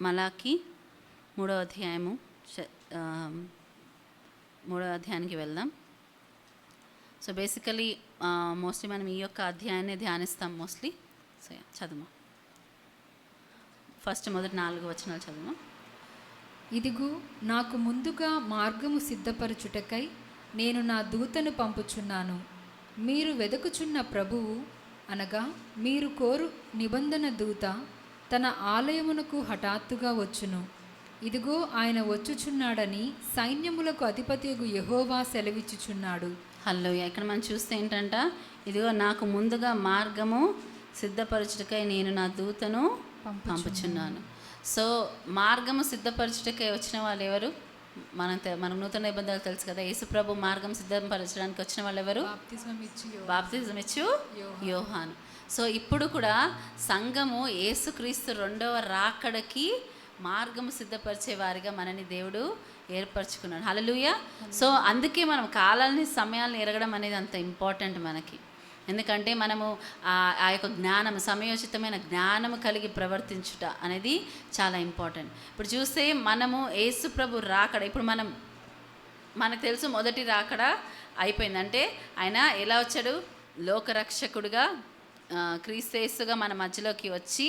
మలాకి 3వ అధ్యాయము 3వ అధ్యాయానికి వెళ్దాం. సో బేసికలీ మోస్ట్లీ మనం ఈ యొక్క అధ్యాయాన్ని ధ్యానిస్తాం మోస్ట్లీ. సో చదువు ఫస్ట్ మొదటి 4 వచనాలు చదువు. ఇదిగో నాకు ముందుగా మార్గము సిద్ధపరచుటకై నేను నా దూతను పంపుచున్నాను. మీరు వెదకుచున్న ప్రభువు అనగా మీరు కోరు నిబంధన దూత తన ఆలయమునకు హఠాత్తుగా వచ్చును. ఇదిగో ఆయన వచ్చుచున్నాడని సైన్యములకు అధిపతియగు యెహోవా సెలవిచ్చుచున్నాడు. హల్లెలూయా. ఇక్కడ మనం చూస్తే ఏంటంట, ఇదిగో నాకు ముందుగా మార్గము సిద్ధపరచుటకై నేను నా దూతను పంపుచున్నాను. సో మార్గము సిద్ధపరచుటకై వచ్చిన వాళ్ళు ఎవరు? మనకు నూతన నిబంధనలు తెలుసు కదా. యేసుప్రభు మార్గం సిద్ధపరచడానికి వచ్చిన వాళ్ళు ఎవరు? బాప్తిజం ఇచ్చు యోహాను. సో ఇప్పుడు కూడా సంఘము యేసుక్రీస్తు 2వ రాకడకి మార్గము సిద్ధపరిచే వారిగా మనని దేవుడు ఏర్పరచుకున్నాడు. హల్లెలూయా. సో అందుకే మనం కాలాలని సమయాలను ఎరగడం అనేది అంత ఇంపార్టెంట్ మనకి. ఎందుకంటే మనము ఆ యొక్క జ్ఞానం, సమయోచితమైన జ్ఞానము కలిగి ప్రవర్తించుట అనేది చాలా ఇంపార్టెంట్. ఇప్పుడు చూస్తే మనము యేసు ప్రభు రాకడ, ఇప్పుడు మనకు తెలుసు మొదటి రాకడ అయిపోయిందంటే ఆయన ఎలా వచ్చాడు? లోకరక్షకుడుగా క్రీస్తేసుగా మన మధ్యలోకి వచ్చి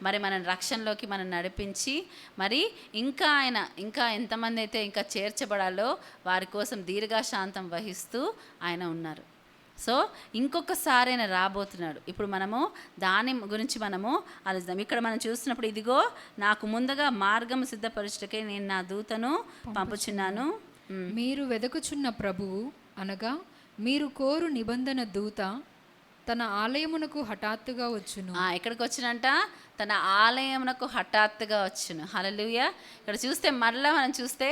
మరి మన రక్షణలోకి మనం నడిపించి మరి ఇంకా ఎంతమంది అయితే ఇంకా చేర్చబడాలో వారి కోసం దీర్ఘశాంతం వహిస్తూ ఆయన ఉన్నారు. సో ఇంకొకసారి ఆయన రాబోతున్నాడు. ఇప్పుడు మనము దాని గురించి మనము ఆలోచిద్దాం. ఇక్కడ మనం చూస్తున్నప్పుడు ఇదిగో నాకు ముందుగా మార్గం సిద్ధపరచుటకై నేను నా దూతను పంపుచున్నాను. మీరు వెదకుచున్న ప్రభువు అనగా మీరు కోరు నిబంధన దూత తన ఆలయమునకు హఠాత్తుగా వచ్చును. ఎక్కడికి వచ్చినంట? తన ఆలయమునకు హఠాత్తుగా వచ్చును. హల్లెలూయా. ఇక్కడ చూస్తే మరలా మనం చూస్తే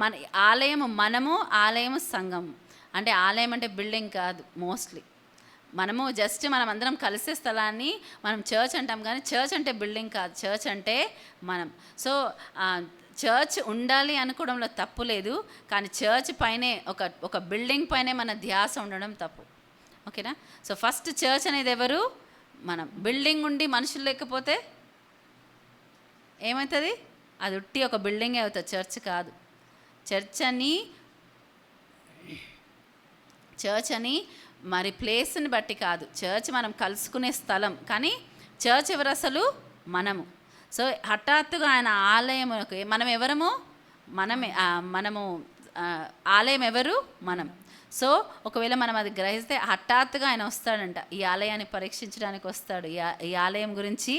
మన ఆలయము, మనము ఆలయము సంఘము. అంటే ఆలయం అంటే బిల్డింగ్ కాదు. మోస్ట్లీ మనము జస్ట్ మనం అందరం కలిసే స్థలాన్ని మనం చర్చ్ అంటాం, కానీ చర్చ్ అంటే బిల్డింగ్ కాదు. చర్చ్ అంటే మనం. సో చర్చ్ ఉండాలి అనుకోవడంలో తప్పు లేదు, కానీ చర్చ్ పైనే ఒక బిల్డింగ్ పైనే మన ధ్యాస ఉండడం తప్పు. ఓకేనా? సో ఫస్ట్ చర్చ్ అనేది ఎవరు? మనం. బిల్డింగ్ ఉండి మనుషులు లేకపోతే ఏమవుతుంది? అది ఉట్టి ఒక బిల్డింగే అవుతుంది, చర్చ్ కాదు. చర్చ్ అని మరి ప్లేస్ని బట్టి కాదు. చర్చ్ మనం కలుసుకునే స్థలం, కానీ చర్చ్ ఎవరు అసలు? మనము. సో హఠాత్తుగా ఆయన ఆలయమునకు, మనం ఎవరము? మనమే. మనము ఆలయం ఎవరు? మనం. సో ఒకవేళ మనం అది గ్రహిస్తే హఠాత్తుగా ఆయన వస్తాడంట. ఈ ఆలయాన్ని పరీక్షించడానికి వస్తాడు. ఈ ఆలయం గురించి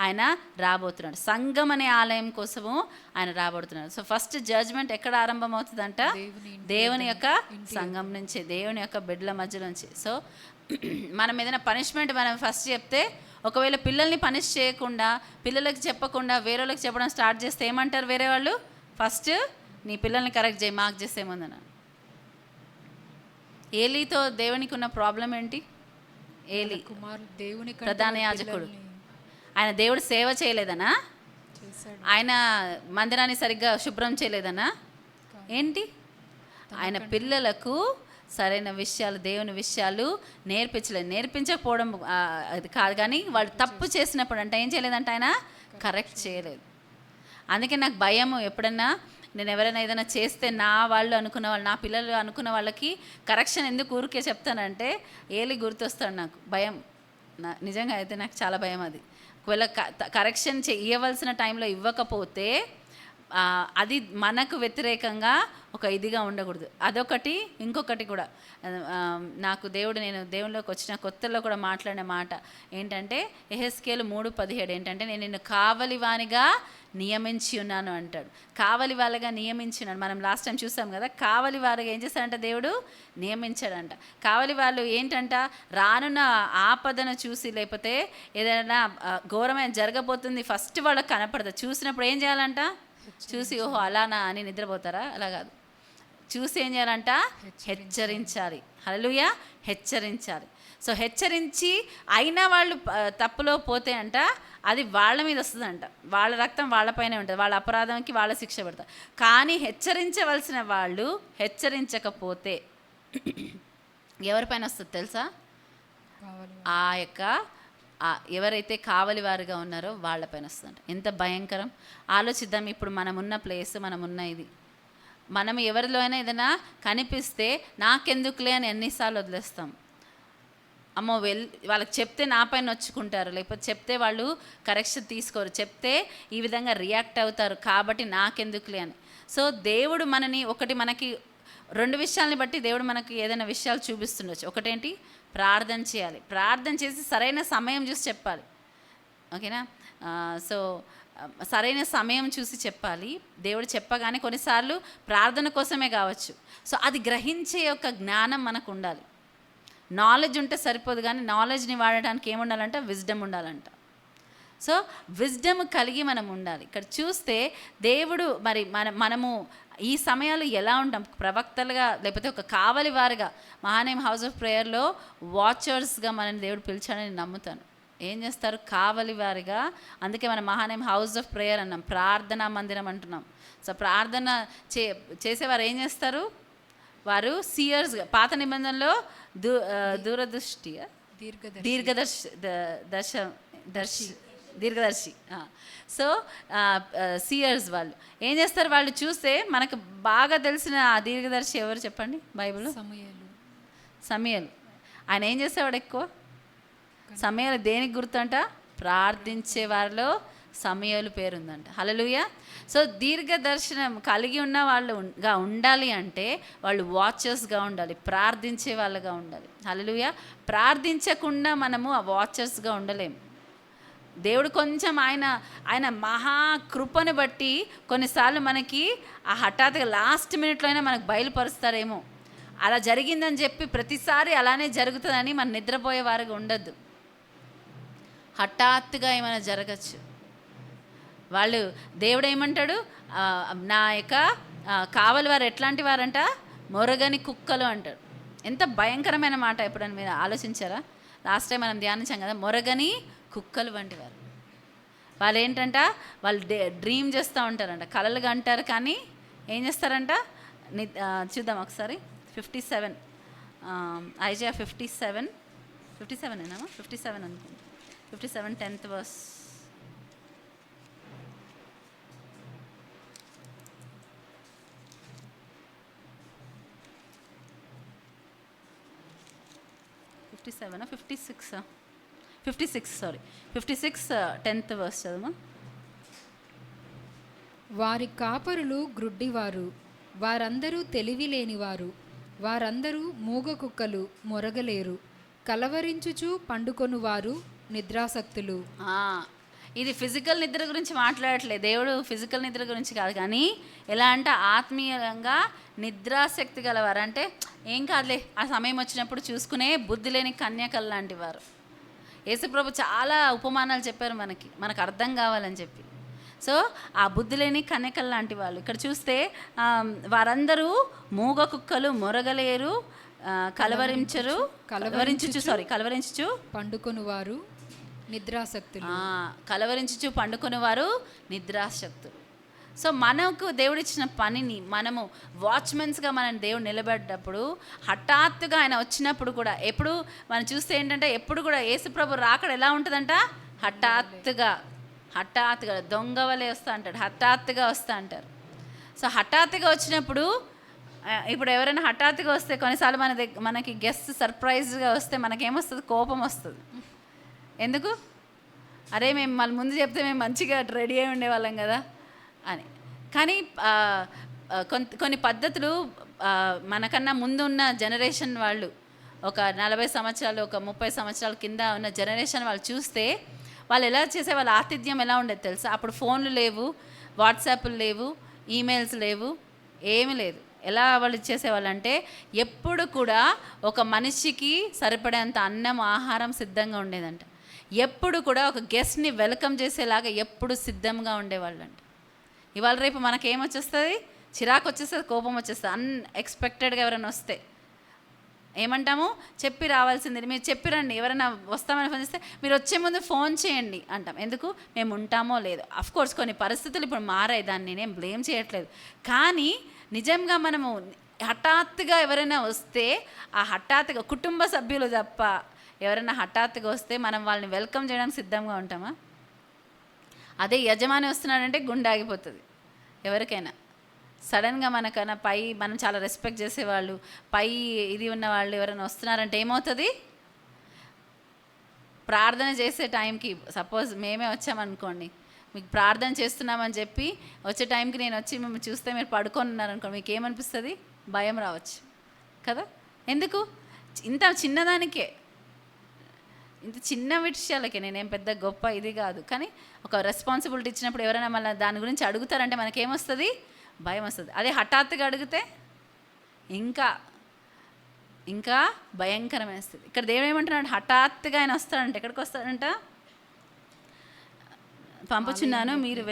ఆయన రాబోతున్నాడు. సంఘం అనే ఆలయం కోసము ఆయన రాబోతున్నాడు. సో ఫస్ట్ జడ్జ్మెంట్ ఎక్కడ ఆరంభం అవుతుందంట? దేవుని యొక్క సంఘం నుంచి, దేవుని యొక్క బిడ్డల మధ్య నుంచి. సో మనం ఏదైనా పనిష్మెంట్ మనం ఫస్ట్ చెప్తే, ఒకవేళ పిల్లల్ని పనిష్ చేయకుండా, పిల్లలకి చెప్పకుండా వేరే వాళ్ళకి చెప్పడం స్టార్ట్ చేస్తే ఏమంటారు వేరే వాళ్ళు? ఫస్ట్ నీ పిల్లల్ని కరెక్ట్ చేయి, మాకు చేస్తే ఏముందన్న. ఏలీతో దేవునికి ఉన్న ప్రాబ్లం ఏంటి? ఏలీ ప్రధాన యాజకుడు. ఆయన దేవుడు సేవ చేయలేదనా? ఆయన మందిరాన్ని సరిగ్గా శుభ్రం చేయలేదనా? ఏంటి? ఆయన పిల్లలకు సరైన విషయాలు, దేవుని విషయాలు నేర్పించకపోవడం అది కాదు, కానీ వాళ్ళు తప్పు చేసినప్పుడు అంటే ఏం చేయలేదంట? ఆయన కరెక్ట్ చేయలేదు. అందుకే నాకు భయము. ఎప్పుడన్నా నేను ఎవరైనా ఏదైనా చేస్తే నా పిల్లలు అనుకున్న వాళ్ళకి కరెక్షన్ ఎందుకు ఊరికే చెప్తానంటే ఏలి గుర్తొస్తాడు. నాకు భయం, నిజంగా అయితే నాకు చాలా భయం అది. ఒకవేళ కరెక్షన్ ఇవ్వవలసిన టైంలో ఇవ్వకపోతే అది మనకు వ్యతిరేకంగా ఒక ఇదిగా ఉండకూడదు. అదొకటి. ఇంకొకటి కూడా నాకు నేను దేవునిలోకి వచ్చిన కొత్తలో కూడా మాట్లాడిన మాట ఏంటంటే, యెహెజ్కేలు 3:17 ఏంటంటే, నేను నిన్ను కావలి వానిగా నియమించి ఉన్నాను అంటాడు. కావలి వాళ్ళగా నియమించినాడు. మనం లాస్ట్ టైం చూసాం కదా, కావలి వారిగా ఏం చేస్తాడంట? దేవుడు నియమించాడంట. కావలి వాళ్ళు ఏంటంట? రానున్న ఆపదను చూసి, లేకపోతే ఏదైనా ఘోరమైన జరగబోతుంది ఫస్ట్ వాళ్ళకి కనపడదు. చూసినప్పుడు ఏం చేయాలంట? చూసి ఓహో అలానా అని నిద్రపోతారా? అలా కాదు. చూసి ఏం చేయాలంట? హెచ్చరించాలి. హల్లెలూయా. హెచ్చరించాలి. సో హెచ్చరించి అయినా వాళ్ళు తప్పులో పోతే అంట అది వాళ్ళ మీద వస్తుందంట. వాళ్ళ రక్తం వాళ్ళపైనే ఉంటుంది, వాళ్ళ అపరాధంకి వాళ్ళ శిక్ష పడతారు. కానీ హెచ్చరించవలసిన వాళ్ళు హెచ్చరించకపోతే ఎవరిపైన వస్తుంది తెలుసా? ఆ యొక్క ఎవరైతే కావలి వారుగా ఉన్నారో వాళ్ళపైన వస్తుందంట. ఎంత భయంకరం ఆలోచిద్దాం. ఇప్పుడు మనమున్న ప్లేస్, మనమున్న ఇది, మనం ఎవరిలో అయినా ఏదైనా కనిపిస్తే నాకెందుకులే అని ఎన్నిసార్లు వదిలేస్తాం. అమ్మో వాళ్ళకి చెప్తే నా పైన నొచ్చుకుంటారు, లేకపోతే చెప్తే వాళ్ళు కరెక్షన్ తీసుకోరు, చెప్తే ఈ విధంగా రియాక్ట్ అవుతారు, కాబట్టి నాకెందుకులే అని. సో దేవుడు మనకి 2 విషయాలని బట్టి దేవుడు మనకి ఏదైనా విషయాలు చూపిస్తుండొచ్చు. ఒకటేంటి, ప్రార్థన చేయాలి. ప్రార్థన చేసి సరైన సమయం చూసి చెప్పాలి. ఓకేనా? సో సరైన సమయం చూసి చెప్పాలి. దేవుడు చెప్పగానే కొన్నిసార్లు ప్రార్థన కోసమే కావచ్చు. సో అది గ్రహించే యొక్క జ్ఞానం మనకు ఉండాలి. నాలెడ్జ్ ఉంటే సరిపోదు, కానీ నాలెడ్జ్ని వాడడానికి ఏముండాలంట, విజ్డమ్ ఉండాలంట. సో విజ్డమ్ కలిగి మనం ఉండాలి. ఇక్కడ చూస్తే దేవుడు మరి మనము ఈ సమయాలు ఎలా ఉంటాం, ప్రవక్తలుగా లేకపోతే ఒక కావలి వారుగా, మహానేమ్ హౌస్ ఆఫ్ ప్రేయర్లో వాచర్స్గా మనని దేవుడు పిలిచాడని నమ్ముతాను. ఏం చేస్తారు? కావలి వారిగా. అందుకే మనం మహానేమ్ హౌస్ ఆఫ్ ప్రేయర్ అన్నాం, ప్రార్థనా మందిరం అంటున్నాం. సో ప్రార్థన చేసేవారు ఏం చేస్తారు? వారు సీయర్స్గా, పాత నిబంధనలో దీర్ఘదర్శి. సో సీయర్స్ వాళ్ళు ఏం చేస్తారు? వాళ్ళు చూస్తే మనకు బాగా తెలిసిన ఆ దీర్ఘదర్శి ఎవరు చెప్పండి బైబిల్లో? సమూయేలు. ఆయన ఏం చేసేవాడు ఎక్కువ? సమూయేలు దేనికి గుర్తంట? ప్రార్థించే వారిలో సమూయేలు పేరుందంట. హల్లెలూయా. సో దీర్ఘదర్శనం కలిగి ఉన్న వాళ్ళుగా ఉండాలి అంటే వాళ్ళు వాచర్స్గా ఉండాలి, ప్రార్థించే వాళ్ళగా ఉండాలి. హల్లెలూయా. ప్రార్థించకుండా మనము ఆ వాచర్స్గా ఉండలేము. దేవుడు కొంచెం ఆయన మహాకృపను బట్టి కొన్నిసార్లు మనకి ఆ హఠాత్తుగా లాస్ట్ మినిట్లో అయినా మనకు బయలుపరుస్తారేమో. అలా జరిగిందని చెప్పి ప్రతిసారి అలానే జరుగుతుందని మనం నిద్రపోయే వారిగా ఉండద్దు. హఠాత్తుగా ఏమైనా జరగచ్చు. దేవుడు ఏమంటాడు? నా యొక్క కావలి వారు ఎట్లాంటి వారంట? మొరగని కుక్కలు అంటాడు. ఎంత భయంకరమైన మాట ఎప్పుడని మీరు ఆలోచించారా? లాస్ట్ టైం మనం ధ్యానించాం కదా, మొరగని కుక్కలు వంటి వారు. వాళ్ళు ఏంటంట, వాళ్ళు డ్రీమ్ చేస్తూ ఉంటారంట, కలలుగా అంటారు, కానీ ఏం చేస్తారంట? చూద్దాం ఒకసారి. 57 ఐజయా 57 ఏనా? 57 అనుకుంటా. 57 10th verse. $57 56 10th verse చదువు. వారి కాపరులు గ్రుడ్డివారు, వారందరూ తెలివి లేనివారు, వారందరూ మూగ కుక్కలు, మొరగలేరు, కలవరించుచు పండుకొనువారు, నిద్రాసక్తులు. ఇది ఫిజికల్ నిద్ర గురించి మాట్లాడట్లేదు దేవుడు, ఫిజికల్ నిద్ర గురించి కాదు, కానీ ఎలా అంటే ఆత్మీయంగా నిద్రాశక్తి గలవారు. అంటే ఏం కాదులే, ఆ సమయం వచ్చినప్పుడు చూసుకునే బుద్ధి లేని కన్యకలు లాంటి వారు. యేసుప్రభు చాలా ఉపమానాలు చెప్పారు మనకు అర్థం కావాలని చెప్పి. సో ఆ బుద్ధి లేని కన్యకలు లాంటి వాళ్ళు. ఇక్కడ చూస్తే వారందరూ మూగ కుక్కలు, మొరగలేరు, కలవరించుచు పండుకొనువారు, నిద్రాసక్తులు. కలవరించుచు పండుకొనేవారు నిద్రాసక్తులు. సో మనకు దేవుడిచ్చిన పనిని మనము వాచ్మెన్స్గా మనం దేవుడు నిలబడ్డప్పుడు, హఠాత్తుగా ఆయన వచ్చినప్పుడు కూడా, ఎప్పుడు మనం చూస్తే ఏంటంటే ఎప్పుడు కూడా యేసుప్రభు రాకడ ఎలా ఉంటుందంట? హఠాత్తుగా దొంగవలే వస్తా అంటాడు, హఠాత్తుగా వస్తా అంటారు. సో హఠాత్తుగా వచ్చినప్పుడు, ఇప్పుడు ఎవరైనా హఠాత్తుగా వస్తే కొన్నిసార్లు మనకి గెస్ట్ సర్ప్రైజ్గా వస్తే మనకేమొస్తుంది? కోపం వస్తుంది. ఎందుకు? అరే మేము మళ్ళీ ముందు చెప్తే మేము మంచిగా రెడీ అయి ఉండేవాళ్ళం కదా అని. కానీ కొన్ని పద్ధతులు మనకన్నా ముందు ఉన్న జనరేషన్ వాళ్ళు, ఒక 40 సంవత్సరాలు, ఒక 30 సంవత్సరాల కింద ఉన్న జనరేషన్ వాళ్ళు చూస్తే వాళ్ళు ఎలా చేసే, వాళ్ళ ఆతిథ్యం ఎలా ఉండేది తెలుసా? అప్పుడు ఫోన్లు లేవు, వాట్సాప్లు లేవు, ఈమెయిల్స్ లేవు, ఏమీ లేదు. ఎలా వాళ్ళు చేసేవాళ్ళంటే ఎప్పుడు కూడా ఒక మనిషికి సరిపడేంత అన్నం, ఆహారం సిద్ధంగా ఉండేదంట. ఎప్పుడు కూడా ఒక గెస్ట్ని వెల్కమ్ చేసేలాగా ఎప్పుడు సిద్ధంగా ఉండేవాళ్ళంట. ఇవాళ రేపు మనకేమొచ్చేస్తుంది? చిరాకు వచ్చేస్తుంది, కోపం వచ్చేస్తుంది. అన్ఎక్స్పెక్టెడ్గా ఎవరైనా వస్తే ఏమంటాము? చెప్పి రావాల్సింది, మీరు చెప్పిరండి. ఎవరైనా వస్తామని ఫోన్ చేస్తే మీరు వచ్చే ముందు ఫోన్ చేయండి అంటాం. ఎందుకు? మేము ఉంటామో లేదో. అఫ్కోర్స్ కొన్ని పరిస్థితులు ఇప్పుడు మారాయి, దాన్ని నేను బ్లేమ్ చేయట్లేదు. కానీ నిజంగా మనము హఠాత్తుగా ఎవరైనా వస్తే, ఆ హఠాత్తుగా కుటుంబ సభ్యులు తప్ప ఎవరైనా హఠాత్తుగా వస్తే మనం వాళ్ళని వెల్కమ్ చేయడానికి సిద్ధంగా ఉంటామా? అదే యజమాని వస్తున్నాడంటే గుండె ఆగిపోతుంది ఎవరికైనా. సడన్గా మనకన్నా మనం చాలా రెస్పెక్ట్ చేసేవాళ్ళు, ఇది ఉన్న వాళ్ళు ఎవరైనా వస్తున్నారంటే ఏమవుతుంది? ప్రార్థన చేసే టైంకి సపోజ్ మేమే వచ్చామనుకోండి, మీకు ప్రార్థన చేస్తున్నామని చెప్పి వచ్చే టైంకి నేను వచ్చి మిమ్మల్ని చూస్తే మీరు పడుకొని ఉన్నారనుకోండి, మీకు ఏమనిపిస్తుంది? భయం రావచ్చు కదా. ఎందుకు? ఇంత చిన్నదానికే, ఇంత చిన్న విషయాలకే, నేనేం పెద్ద గొప్ప ఇది కాదు, కానీ ఒక రెస్పాన్సిబిలిటీ ఇచ్చినప్పుడు ఎవరైనా మళ్ళీ దాని గురించి అడుగుతారంటే మనకేమొస్తుంది? భయం వస్తుంది. అదే హఠాత్తుగా అడిగితే ఇంకా ఇంకా భయంకరమేస్తుంది. ఇక్కడ దేవుడు ఏమంటున్నాడు? హఠాత్తుగా ఆయన వస్తాడంట. ఎక్కడికి వస్తాడంట? పంపుచున్నాను మీరు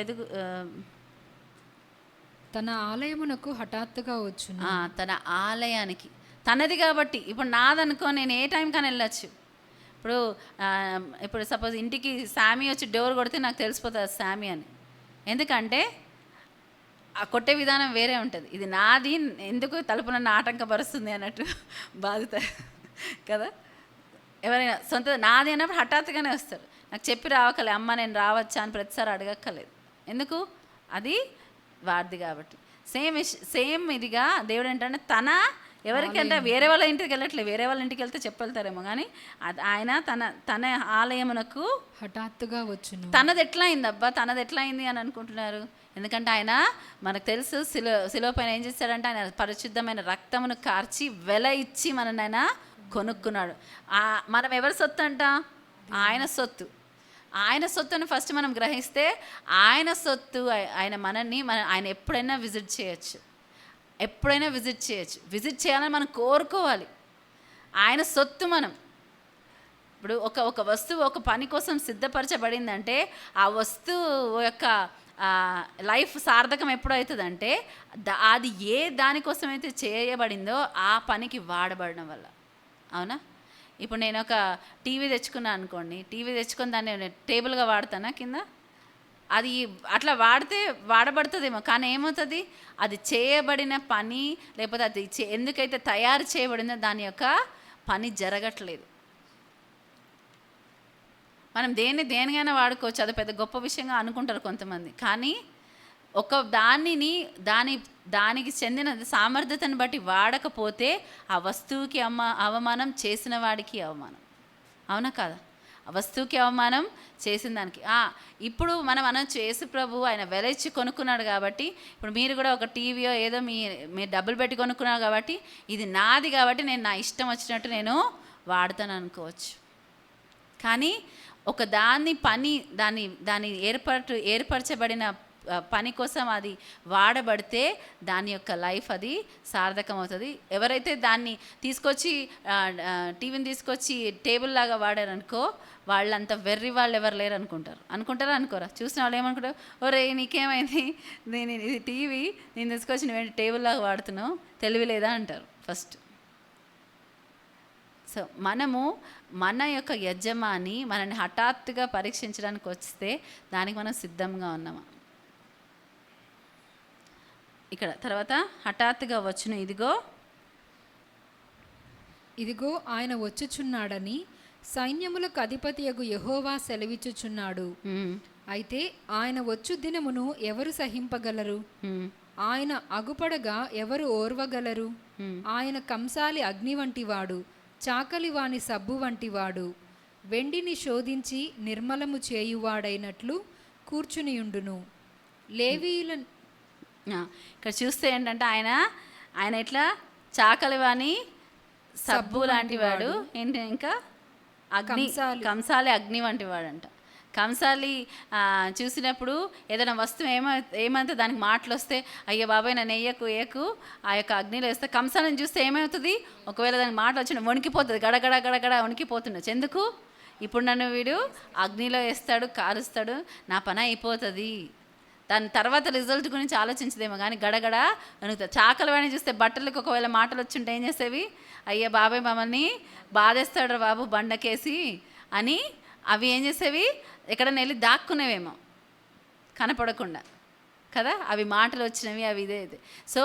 తన ఆలయమునకు హఠాత్తుగా వచ్చును. తన ఆలయానికి, తనది కాబట్టి. ఇప్పుడు నాదనుకో, నేను ఏ టైంకని వెళ్ళచ్చు. ఇప్పుడు సపోజ్ ఇంటికి శామీ వచ్చి డోర్ కొడితే నాకు తెలిసిపోతుంది శామీ అని. ఎందుకంటే ఆ కొట్టే విధానం వేరే ఉంటుంది. ఇది నాది, ఎందుకు తలుపు నన్ను ఆటంకపరుస్తుంది అన్నట్టు బాధతారు కదా. ఎవరైనా సొంత నాది అన్నప్పుడు హఠాత్తుగానే వస్తారు. నాకు చెప్పి రావక్కలే, అమ్మ నేను రావచ్చా అని ప్రతిసారి అడగక్కలేదు. ఎందుకు? అది వాడిది కాబట్టి. సేమ్ ఇదిగా దేవుడు ఏంటంటే ఎవరికంటే వేరే వాళ్ళ ఇంటికి వెళ్ళట్లేదు. వేరే వాళ్ళ ఇంటికి వెళ్తే చెప్పెళ్తారేమో, కానీ ఆయన తన ఆలయమునకు హఠాత్తుగా వచ్చును. తనది ఎట్లా అయిందబ్బా, తనది ఎట్లా అయింది అని అనుకుంటున్నారు. ఎందుకంటే ఆయన, మనకు తెలుసు, శిలువ పైన ఏం చేశాడంటే ఆయన పరిశుద్ధమైన రక్తమును కార్చి వెల ఇచ్చి మనని ఆయన కొనుక్కున్నాడు. మనం ఎవరి సొత్తు అంట? ఆయన సొత్తు. ఆయన సొత్తుని ఫస్ట్ మనం గ్రహిస్తే, ఆయన సొత్తు, ఆయన ఎప్పుడైనా విజిట్ చేయొచ్చు. విజిట్ చేయాలని మనం కోరుకోవాలి. ఆయన సొత్తు మనం. ఇప్పుడు ఒక వస్తువు ఒక పని కోసం సిద్ధపరచబడిందంటే ఆ వస్తువు యొక్క లైఫ్ సార్థకం ఎప్పుడవుతుందంటే అది దానికోసం అయితే చేయబడిందో ఆ పనికి వాడబడడం వల్ల. అవునా? ఇప్పుడు నేను ఒక టీవీ తెచ్చుకున్నాను అనుకోండి, టీవీ తెచ్చుకొని దాన్ని నేను టేబుల్గా వాడతానా కింద? అది అట్లా వాడబడుతుందేమో, కానీ ఏమవుతుంది? అది చేయబడిన పని, లేకపోతే అది ఎందుకైతే తయారు చేయబడిందో దాని యొక్క పని జరగట్లేదు. మనం దేనికైనా వాడుకోవచ్చు, అది పెద్ద గొప్ప విషయంగా అనుకుంటారు కొంతమంది. కానీ ఒక దానికి చెందిన సామర్థ్యతను బట్టి వాడకపోతే ఆ వస్తువుకి అవమానం, చేసిన వాడికి అవమానం. అవునా కాదా? ఆ వస్తువుకి అవమానం, చేసిన దానికి. ఇప్పుడు మనం అనొచ్చు, యేసు ప్రభు ఆయన వెల ఇచ్చి కొనుక్కున్నాడు కాబట్టి, ఇప్పుడు మీరు కూడా ఒక టీవీయో ఏదో మీరు డబ్బులు పెట్టి కొనుక్కున్నారు కాబట్టి ఇది నాది కాబట్టి నేను నా ఇష్టం వచ్చినట్టు నేను వాడతాను అనుకోవచ్చు. కానీ ఒక దాన్ని ఏర్పరచబడిన పని కోసం అది వాడబడితే దాని యొక్క లైఫ్ అది సార్థకం అవుతుంది. ఎవరైతే దాన్ని తీసుకొచ్చి టీవీని తీసుకొచ్చి టేబుల్ లాగా వాడారనుకో, వాళ్ళంత వెర్రి వాళ్ళు ఎవరు లేరు అనుకుంటారా? అనుకోరా? చూసిన వాళ్ళు ఏమనుకుంటారు? ఒరే నీకేమైంది, ఇది టీవీ నేను తీసుకొచ్చి నువ్వు టేబుల్ లాగా వాడుతున్నావు, తెలివి లేదా అంటారు ఫస్ట్. సో మనము మన యొక్క యజమాని మనల్ని హఠాత్తుగా పరీక్షించడానికి వస్తే దానికి మనం సిద్ధంగా ఉన్నామా? ఇక్కడ తర్వాత హఠాత్తుగా వచ్చును, ఇదిగో ఆయన వచ్చుచున్నాడని సైన్యములకు అధిపతియగు యెహోవా సెలవిచ్చుచున్నాడు. అయితే ఆయన వచ్చు దినమును ఎవరు సహింపగలరు? ఆయన అగుపడగా ఎవరు ఓర్వగలరు? ఆయన కంసాలి అగ్ని వంటివాడు, చాకలి వాని సబ్బు వంటివాడు, వెండిని శోధించి నిర్మలము చేయువాడైనట్లు కూర్చునియుండును. లేవీయుల ఇక్కడ చూస్తే ఏంటంటే ఆయన ఎట్లా చాకలి వాని సబ్బు లాంటివాడు, ఏంటి ఇంకా కంసాలి అగ్ని వంటివాడంట. కంసాలి చూసినప్పుడు ఏదైనా వస్తువు ఏమైతే దానికి మాటలు వస్తే, అయ్యో బాబాయ్ నన్ను వేయకు ఆ యొక్క అగ్నిలో వేస్తే, కంసాలిని చూస్తే ఏమవుతుంది? ఒకవేళ దానికి మాటలు వచ్చిన వణికిపోతుంది, గడగడ వణికిపోతుండొచ్చు. ఎందుకు? ఇప్పుడు నన్ను వీడు అగ్నిలో వేస్తాడు, కాలుస్తాడు, నా పని అయిపోతుంది. దాని తర్వాత రిజల్ట్ గురించి ఆలోచించదేమో కానీ గడగడ వణుకుతుంది. చాకలి వాడిని చూస్తే బట్టలకు ఒకవేళ మాటలు వచ్చుంటే ఏం చేసేవి? అయ్యా బాబాయ్ మమ్మల్ని బాధేస్తాడు బాబు బండకేసి అని అవి ఏం చేసేవి? ఎక్కడైనా వెళ్ళి దాక్కునేవేమో కనపడకుండా కదా, అవి మాటలు వచ్చినవి, అవి ఇదే. సో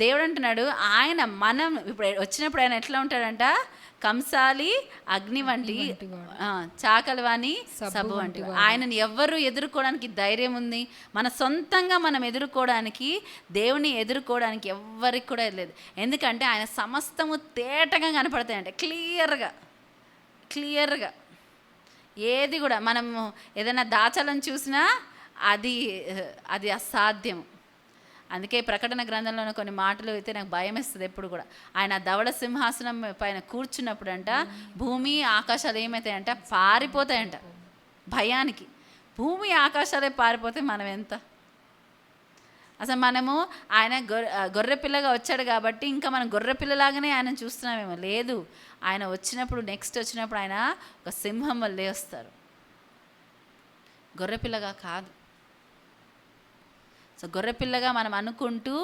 దేవుడు అంటున్నాడు, మనం ఇప్పుడు వచ్చినప్పుడు ఆయన ఎట్లా ఉంటాడంట? కంసాలి అగ్ని వంటి, చాకలి వాణి సబ్బు వంటి. ఆయనని ఎవ్వరు ఎదుర్కోవడానికి ధైర్యం ఉంది? మన సొంతంగా మనం ఎదుర్కోవడానికి, దేవుని ఎదుర్కోవడానికి ఎవ్వరికి కూడా లేదు. ఎందుకంటే ఆయన సమస్తము తేటగా కనపడతాయంటే, క్లియర్గా ఏది కూడా మనము ఏదైనా దాచాలని చూసినా అది అసాధ్యం. అందుకే ప్రకటన గ్రంథంలోని కొన్ని మాటలు అయితే నాకు భయం వేస్తుంది ఎప్పుడు కూడా. ఆయన ధవళ సింహాసనం పైన కూర్చున్నప్పుడు అంట భూమి ఆకాశాలు ఏమవుతాయంట? పారిపోతాయంట. భయానికి భూమి ఆకాశాలే పారిపోతే మనం ఎంత? అసలు మనము ఆయన గొర్రెపిల్లగా వచ్చాడు కాబట్టి ఇంకా మనం గొర్రెపిల్లలాగానే ఆయన చూస్తున్నామేమో. లేదు, ఆయన వచ్చినప్పుడు, నెక్స్ట్ వచ్చినప్పుడు ఆయన ఒక సింహం వల్లే వస్తారు, గొర్రెపిల్లగా కాదు. సో గొర్రెపిల్లగా మనం అనుకుంటూ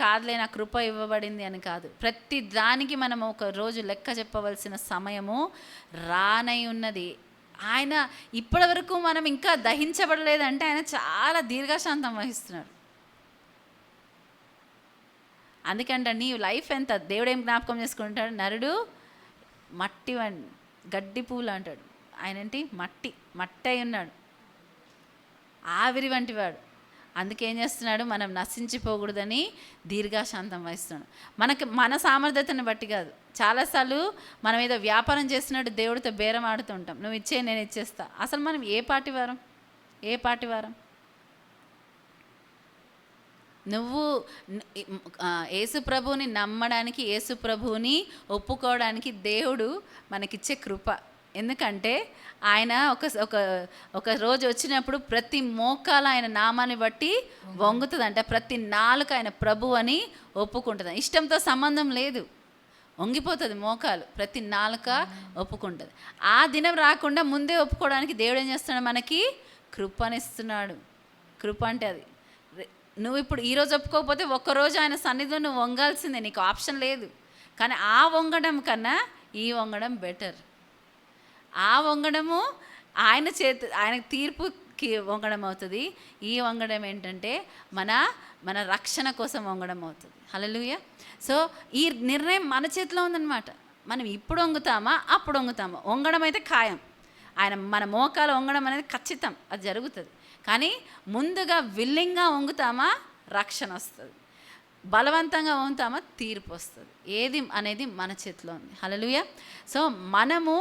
కాదులే నా కృప ఇవ్వబడింది అని కాదు. ప్రతి దానికి మనం ఒక రోజు లెక్క చెప్పవలసిన సమయము రానై ఉన్నది. ఆయన ఇప్పటి వరకు మనం ఇంకా దహించబడలేదంటే ఆయన చాలా దీర్ఘశాంతం వహిస్తున్నాడు. అందుకంటే నీ లైఫ్ ఎంత, దేవుడేం జ్ఞాపకం చేసుకుంటాడు? నరుడు మట్టి గడ్డి పూలు అంటాడు. ఆయన ఏంటి? మట్టి అయి ఉన్నాడు, ఆవిరి వంటి వాడు. అందుకేం చేస్తున్నాడు? మనం నశించిపోకూడదని దీర్ఘశాంతం వహిస్తున్నాడు. మన సామర్థ్యతను బట్టి కాదు. చాలాసార్లు మనం ఏదో వ్యాపారం చేస్తున్నట్టు దేవుడితో బేరం ఆడుతూ ఉంటాం. నువ్వు ఇచ్చే, నేను ఇచ్చేస్తా. అసలు మనం ఏ పాటి వారం? నువ్వు యేసు ప్రభువుని నమ్మడానికి, యేసు ప్రభువుని ఒప్పుకోవడానికి దేవుడు మనకిచ్చే కృప. ఎందుకంటే ఆయన ఒక రోజు వచ్చినప్పుడు ప్రతి మోకాలు ఆయన నామాన్ని బట్టి వంగుతుందంట, ప్రతి నాలుక ఆయన ప్రభు అని ఒప్పుకుంటుంది. ఇష్టంతో సంబంధం లేదు, వంగిపోతుంది మోకాలు, ప్రతి నాలుక ఒప్పుకుంటుంది. ఆ దినం రాకుండా ముందే ఒప్పుకోవడానికి దేవుడు ఏం చేస్తున్నాడు? మనకి కృపనిస్తున్నాడు. కృప అంటే అది. నువ్వు ఇప్పుడు ఈరోజు ఒప్పుకోకపోతే ఒక్కరోజు ఆయన సన్నిధిలో నువ్వు వంగాల్సిందే, నీకు ఆప్షన్ లేదు. కానీ ఆ వంగడం కన్నా ఈ వంగడం బెటర్. ఆ వంగడము ఆయన తీర్పుకి వంగడం అవుతుంది. ఈ వంగడం ఏంటంటే మన రక్షణ కోసం వంగడం అవుతుంది. హల్లెలూయా. సో ఈ నిర్ణయం మన చేతిలో ఉందన్నమాట. మనం ఇప్పుడు వంగుతామా, అప్పుడు వంగుతామా? వంగడం అయితే ఖాయం. మన మోకాలు వంగడం అనేది ఖచ్చితం, అది జరుగుతుంది. కానీ ముందుగా విల్లింగ్గా వంగుతామా, రక్షణ వస్తుంది. బలవంతంగా వంగుతామా, తీర్పు వస్తుంది. ఏది అనేది మన చేతిలో ఉంది. హల్లెలూయా. సో మనము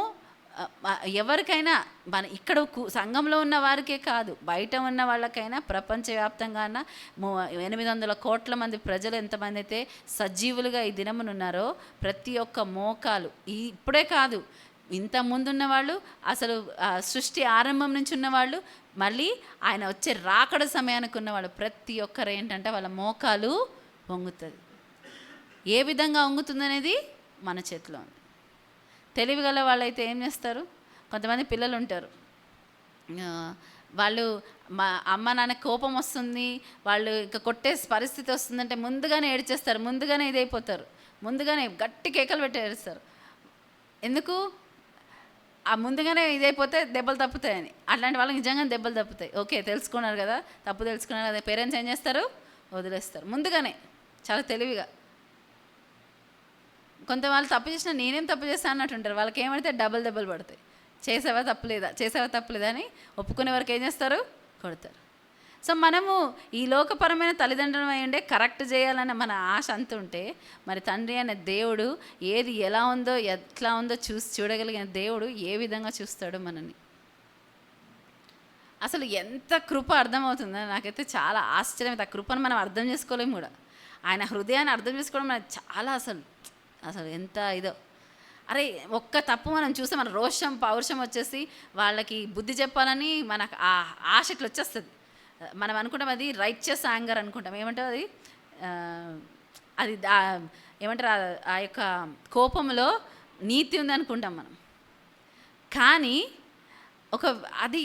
ఎవరికైనా, ఇక్కడ సంఘంలో ఉన్న వారికే కాదు, బయట ఉన్న వాళ్ళకైనా, ప్రపంచవ్యాప్తంగా 800 కోట్ల మంది ప్రజలు ఎంతమంది అయితే సజీవులుగా ఈ దినమునున్నారో, ప్రతి ఒక్క మోకాలు ఇప్పుడే కాదు, ఇంత ముందున్న వాళ్ళు, అసలు సృష్టి ఆరంభం నుంచి ఉన్నవాళ్ళు, మళ్ళీ ఆయన వచ్చే రాకడ సమయానికి ఉన్నవాళ్ళు, ప్రతి ఒక్కరు ఏంటంటే వాళ్ళ మోకాలు వంగుతుంది. ఏ విధంగా వంగుతుంది అనేది మన చేతిలో ఉంది. తెలివిగల వాళ్ళైతే ఏం చేస్తారు? కొంతమంది పిల్లలు ఉంటారు, వాళ్ళు మా అమ్మ నాన్న కోపం వస్తుంది, వాళ్ళు ఇంకా కొట్టే పరిస్థితి వస్తుందంటే ముందుగానే ఏడ్చేస్తారు, ముందుగానే ఇదైపోతారు, ముందుగానే గట్టి కేకలు పెట్టి ఏడుస్తారు. ఎందుకు? ముందుగానే ఇదైపోతే దెబ్బలు తప్పుతాయని. అట్లాంటి వాళ్ళకి నిజంగా దెబ్బలు తప్పుతాయి. ఓకే, తెలుసుకున్నారు కదా, తప్పు తెలుసుకున్నారు కదా, పేరెంట్స్ ఏం చేస్తారు? వదిలేస్తారు ముందుగానే, చాలా తెలివిగా. కొంత వాళ్ళు తప్పు చేసినా నేనేం తప్పు చేస్తాను అన్నట్టు ఉంటారు. వాళ్ళకి ఏమైతే డబల్ దెబ్బలు పడతాయి. చేసావా తప్పులేదా అని ఒప్పుకునే వరకు ఏం చేస్తారు? కొడతారు. సో మనము ఈ లోకపరమైన తల్లిదండ్రులు అయి ఉండే కరెక్ట్ చేయాలన్న మన ఆశ అంత ఉంటే, మరి తండ్రి అనే దేవుడు ఏది ఎలా ఉందో ఎట్లా ఉందో చూడగలిగిన దేవుడు ఏ విధంగా చూస్తాడో మనని. అసలు ఎంత కృప అర్థమవుతుందో నాకైతే చాలా ఆశ్చర్యం. ఆ కృపను మనం అర్థం చేసుకోలేము కూడా. ఆయన హృదయాన్ని అర్థం చేసుకోవడం మనకు చాలా అసలు ఎంత ఇదో. అరే ఒక్క తప్పు మనం చూస్తే మన రోషం పౌరుషం వచ్చేసి వాళ్ళకి బుద్ధి చెప్పాలని మనకు ఆ ఆశ ఇట్లా వచ్చేస్తుంది. మనం అనుకుంటాం అది రైచియస్ యాంగర్ అనుకుంటాం. ఏమంటారు అది ఏమంటారు, ఆ యొక్క కోపంలో నీతి ఉంది అనుకుంటాం మనం. కానీ అది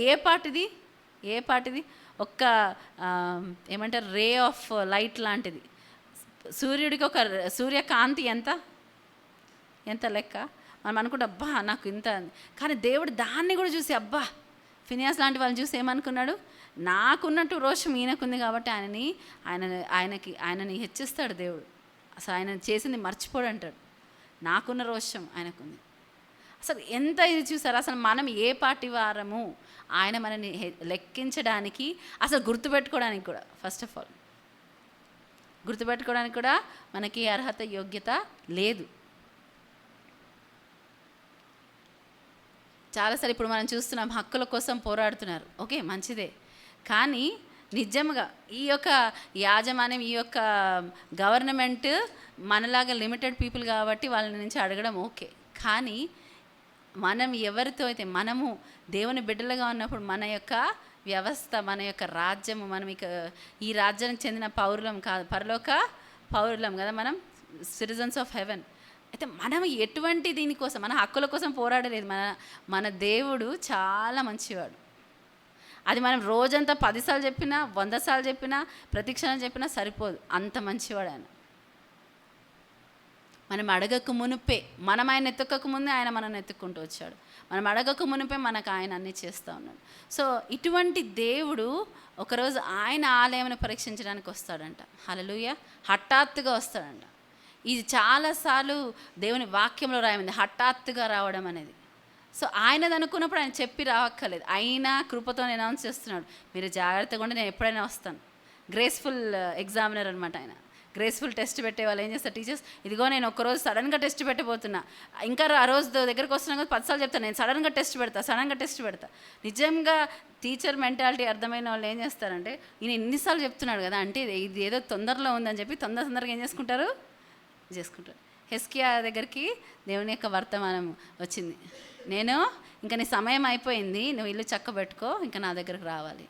ఏ పాటిది ఒక్క ఏమంటారు రే ఆఫ్ లైట్ లాంటిది. సూర్యుడికి ఒక సూర్యకాంతి ఎంత లెక్క. మనం అనుకుంటే అబ్బా నాకు ఇంత, కానీ దేవుడు దాన్ని కూడా చూసి అబ్బా ఫినియాస్ లాంటి వాళ్ళని చూసి ఏమనుకున్నాడు? నాకున్నట్టు రోషం ఈయనకుంది కాబట్టి ఆయనని హెచ్చిస్తాడు దేవుడు. అసలు ఆయన చేసింది మర్చిపోడు అంటాడు. నాకున్న రోషం ఆయనకుంది. అసలు ఎంత ఇది చూసారు. అసలు మనం ఏ పార్టీ వారము ఆయన మనని లెక్కించడానికి, అసలు గుర్తుపెట్టుకోవడానికి కూడా, ఫస్ట్ ఆఫ్ ఆల్ గుర్తుపెట్టుకోవడానికి కూడా మనకి అర్హత యోగ్యత లేదు. చాలాసార్లు ఇప్పుడు మనం చూస్తున్నాం, హక్కుల కోసం పోరాడుతున్నారు, ఓకే మంచిదే. కానీ నిజంగా ఈ యొక్క యాజమాన్యం, ఈ యొక్క గవర్నమెంట్ మనలాగా లిమిటెడ్ పీపుల్ కాబట్టి వాళ్ళ నుంచి అడగడం ఓకే. కానీ మనం ఎవరితో అయితే మనము దేవుని బిడ్డలుగా ఉన్నప్పుడు మన యొక్క వ్యవస్థ, మన యొక్క రాజ్యము, మనం ఇక ఈ రాజ్యానికి చెందిన పౌరులం కాదు, పరలోక పౌరులం కదా, మనం సిటిజన్స్ ఆఫ్ హెవెన్. అయితే మనం ఎటువంటి దీనికోసం, మన హక్కుల కోసం పోరాడలేదు. మన దేవుడు చాలా మంచివాడు. అది మనం రోజంతా 10 సార్లు చెప్పినా, 100 సార్లు చెప్పినా, ప్రతిక్షణం చెప్పినా సరిపోదు, అంత మంచివాడు ఆయన. మనం అడగక మునిపే, మనం ఆయన ఎత్తుకక ముందే ఆయన మనల్ని ఎత్తుక్కుంటూ వచ్చాడు. మనం అడగక మునిపే మనకు ఆయన అన్నీ చేస్తూ ఉన్నాడు. సో ఇటువంటి దేవుడు ఒకరోజు ఆయన ఆలయాన్ని పరీక్షించడానికి వస్తాడంట. హల్లెలూయా. హఠాత్తుగా వస్తాడంట. ఇది చాలాసార్లు దేవుని వాక్యంలో రాయమంది, హఠాత్తుగా రావడం అనేది. సో ఆయనది అనుకున్నప్పుడు ఆయన చెప్పి రావక్కర్లేదు, అయినా కృపతో అనౌన్స్ చేస్తున్నాడు, మీరు జాగ్రత్తగా ఉండి నేను ఎప్పుడైనా వస్తాను. గ్రేస్ఫుల్ ఎగ్జామినర్ అనమాట ఆయన. గ్రేస్ఫుల్ టెస్ట్ పెట్టే వాళ్ళు ఏం చేస్తారు టీచర్స్, ఇదిగో నేను ఒక్కరోజు సడన్గా టెస్ట్ పెట్టబోతున్నా, ఇంకా ఆ రోజు దగ్గరికి వస్తున్నా కదా 10 సార్లు చెప్తాను, నేను సడన్గా టెస్ట్ పెడతా. నిజంగా టీచర్ మెంటాలిటీ అర్థమైన వాళ్ళు ఏం చేస్తారంటే, ఈయన ఎన్నిసార్లు చెప్తున్నాడు కదా, అంటే ఇది ఏదో తొందరలో ఉందని చెప్పి తొందరగా ఏం చేసుకుంటారు. హెస్కియా దగ్గరికి దేవుని యొక్క వర్తమానం వచ్చింది, నేను ఇంకా నీ సమయం అయిపోయింది, నువ్వు ఇల్లు చక్కబెట్టుకో, ఇంకా నా దగ్గరకు రావాలి.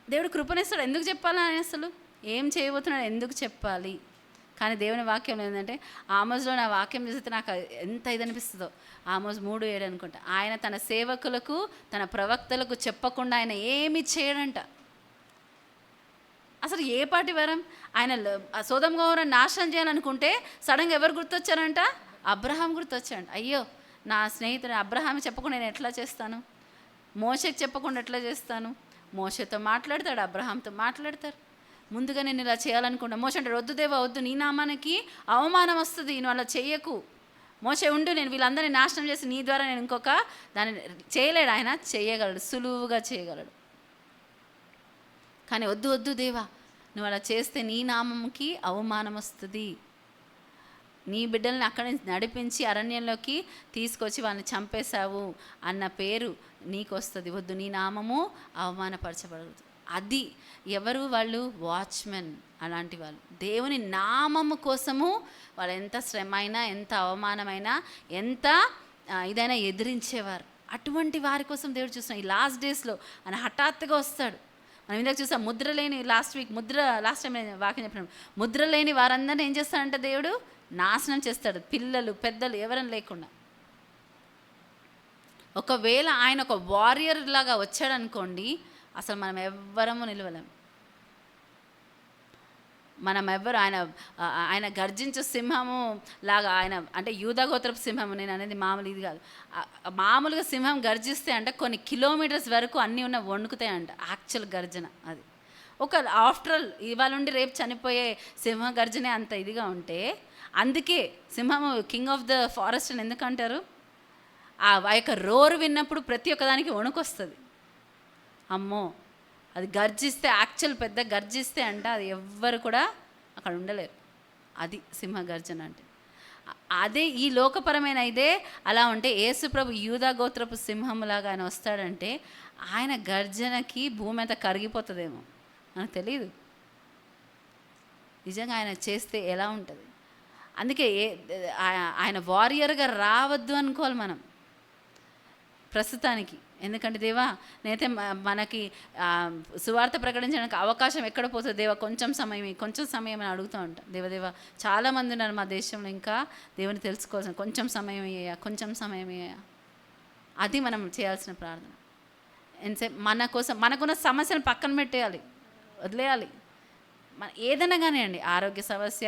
దేవుడు కృపణిస్తాడు. ఎందుకు చెప్పాలి అని, అసలు ఏం చేయబోతున్నాడు, ఎందుకు చెప్పాలి? కానీ దేవుని వాక్యం ఏంటంటే, ఆమోస్లో నా వాక్యం చూస్తే నాకు ఎంత ఇది అనిపిస్తుందో, ఆమోస్ 3:7 అనుకుంటా, ఆయన తన సేవకులకు తన ప్రవక్తలకు చెప్పకుండా ఆయన ఏమి చేయడంట. అసలు ఏ పాటి వరం, ఆయన సొదొమ గొమొర్రా నాశనం చేయాలనుకుంటే సడన్గా ఎవరు గుర్తొచ్చారంట, అబ్రహాం గుర్తొచ్చాడంట. అయ్యో నా స్నేహితుడు అబ్రహాం చెప్పకుండా నేను ఎట్లా చేస్తాను, మోషేకి చెప్పకుండా ఎట్లా చేస్తాను. మోషేతో మాట్లాడతాడు, అబ్రహాంతో మాట్లాడతారు. ముందుగా నేను ఇలా చేయాలనుకుంటా, మోషే అంటే వద్దు దేవా వద్దు, నీ నామానికి అవమానం వస్తుంది, నువ్వు అలా చెయ్యకు, మోషే ఉండు, నేను వీళ్ళందరినీ నాశనం చేసి నీ ద్వారా నేను ఇంకొక దాన్ని చేయలేడు. ఆయన చేయగలడు, సులువుగా చేయగలడు. కానీ వద్దు దేవా, నువ్వు అలా చేస్తే నీ నామంకి అవమానం వస్తుంది, నీ బిడ్డల్ని అక్కడి నుంచి నడిపించి అరణ్యంలోకి తీసుకొచ్చి వాళ్ళని చంపేశావు అన్న పేరు నీకు వస్తుంది, వద్దు, నీ నామము అవమానపరచబడదు. అది ఎవరు వాళ్ళు, వాచ్మెన్. అలాంటి వాళ్ళు దేవుని నామము కోసము వాళ్ళు ఎంత శ్రమ అయినా, ఎంత అవమానమైనా, ఎంత ఇదైనా ఎదిరించేవారు. అటువంటి వారి కోసం దేవుడు చూస్తున్నాం. ఈ లాస్ట్ డేస్లో ఆయన హఠాత్తుగా వస్తాడు. మనం ఇందాక చూసాం, ముద్ర లేని, లాస్ట్ టైం నేను వాక్యం చెప్పినప్పుడు, ముద్ర లేని వారందరినీ ఏం చేస్తాడంటే దేవుడు నాశనం చేస్తాడు, పిల్లలు పెద్దలు ఎవరైనా లేకుండా. ఒకవేళ ఆయన ఒక వారియర్ లాగా వచ్చాడు అనుకోండి, అసలు మనం ఎవ్వరము నిలవలేం. మనం ఎవ్వరు ఆయన గర్జించే సింహము లాగా, ఆయన అంటే యూదా గోత్రపు సింహము, నేను అనేది మామూలు ఇది కాదు. మామూలుగా సింహం గర్జిస్తే అంటే కొన్ని కిలోమీటర్స్ వరకు అన్నీ ఉన్న వణుకుతాయంట, యాక్చువల్ గర్జన అది. ఒక ఆఫ్టర్ ఆల్ ఇవాళ నుండి రేపు చనిపోయే సింహ గర్జనే అంత ఇదిగా ఉంటే, అందుకే సింహము కింగ్ ఆఫ్ ద ఫారెస్ట్ అని ఎందుకంటారు. ఆ యొక్క రోరు విన్నప్పుడు ప్రతి ఒక్కదానికి వణుకొస్తుంది. అమ్మో, అది గర్జిస్తే, యాక్చువల్ పెద్ద గర్జిస్తే అంట అది ఎవ్వరు కూడా అక్కడ ఉండలేరు. అది సింహ గర్జన అంటే. అదే ఈ లోకపరమైన ఇదే అలా ఉంటే, యేసుప్రభు యూదా గోత్రపు సింహంలాగా ఆయన వస్తాడంటే, ఆయన గర్జనకి భూమి అంతా కరిగిపోతుందేమో, మనకు తెలియదు. నిజంగా ఆయన చేస్తే ఎలా ఉంటుంది. అందుకే ఆయన వారియర్గా రావద్దు అనుకోవాలి మనం ప్రస్తుతానికి. ఎందుకంటే దేవా, నేనైతే మనకి సువార్త ప్రకటించడానికి అవకాశం ఎక్కడ పోతుంది దేవా, కొంచెం సమయం అని అడుగుతూ ఉంటాం. దేవదేవా, చాలామంది ఉన్నారు మా దేశంలో, ఇంకా దేవుని తెలుసుకోవాల్సిన కొంచెం సమయం అయ్యా. అది మనం చేయాల్సిన ప్రార్థన. ఎంతసేపు మనకున్న సమస్యను పక్కన పెట్టేయాలి, వదిలేయాలి. ఏదైనా కానీ అండి, ఆరోగ్య సమస్య,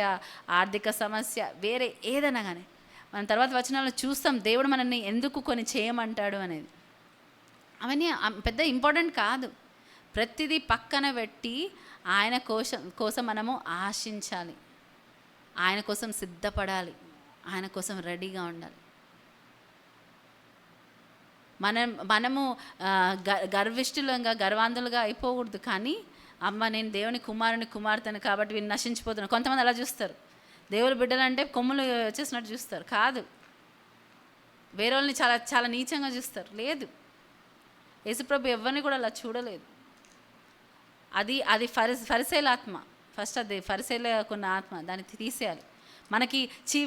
ఆర్థిక సమస్య, వేరే ఏదైనా కానీ, మన తర్వాత వచనాల్లో చూస్తాం దేవుడు మనల్ని ఎందుకు కొన్ని చేయమంటాడు అనేది. అవన్నీ పెద్ద ఇంపార్టెంట్ కాదు. ప్రతిదీ పక్కన పెట్టి ఆయన కోసం మనము ఆశించాలి. ఆయన కోసం సిద్ధపడాలి, ఆయన కోసం రెడీగా ఉండాలి. మనము గర్విష్ఠులంగా గర్వాంధులుగా అయిపోకూడదు. కానీ అమ్మ నేను దేవుని కుమార్తెను కాబట్టి వీళ్ళు నశించిపోతున్నాను. కొంతమంది అలా చూస్తారు, దేవుని బిడ్డలంటే కొమ్ములు వచ్చేసినట్టు చూస్తారు. కాదు, వేరే వాళ్ళని చాలా చాలా నీచంగా చూస్తారు. లేదు, యేసుప్రభు ఎవరిని కూడా అలా చూడలేదు. అది ఫరిసేల ఆత్మ. ఫస్ట్ అది ఫరిసేలకున్న ఆత్మ, దాన్ని తీసేయాలి. మనకి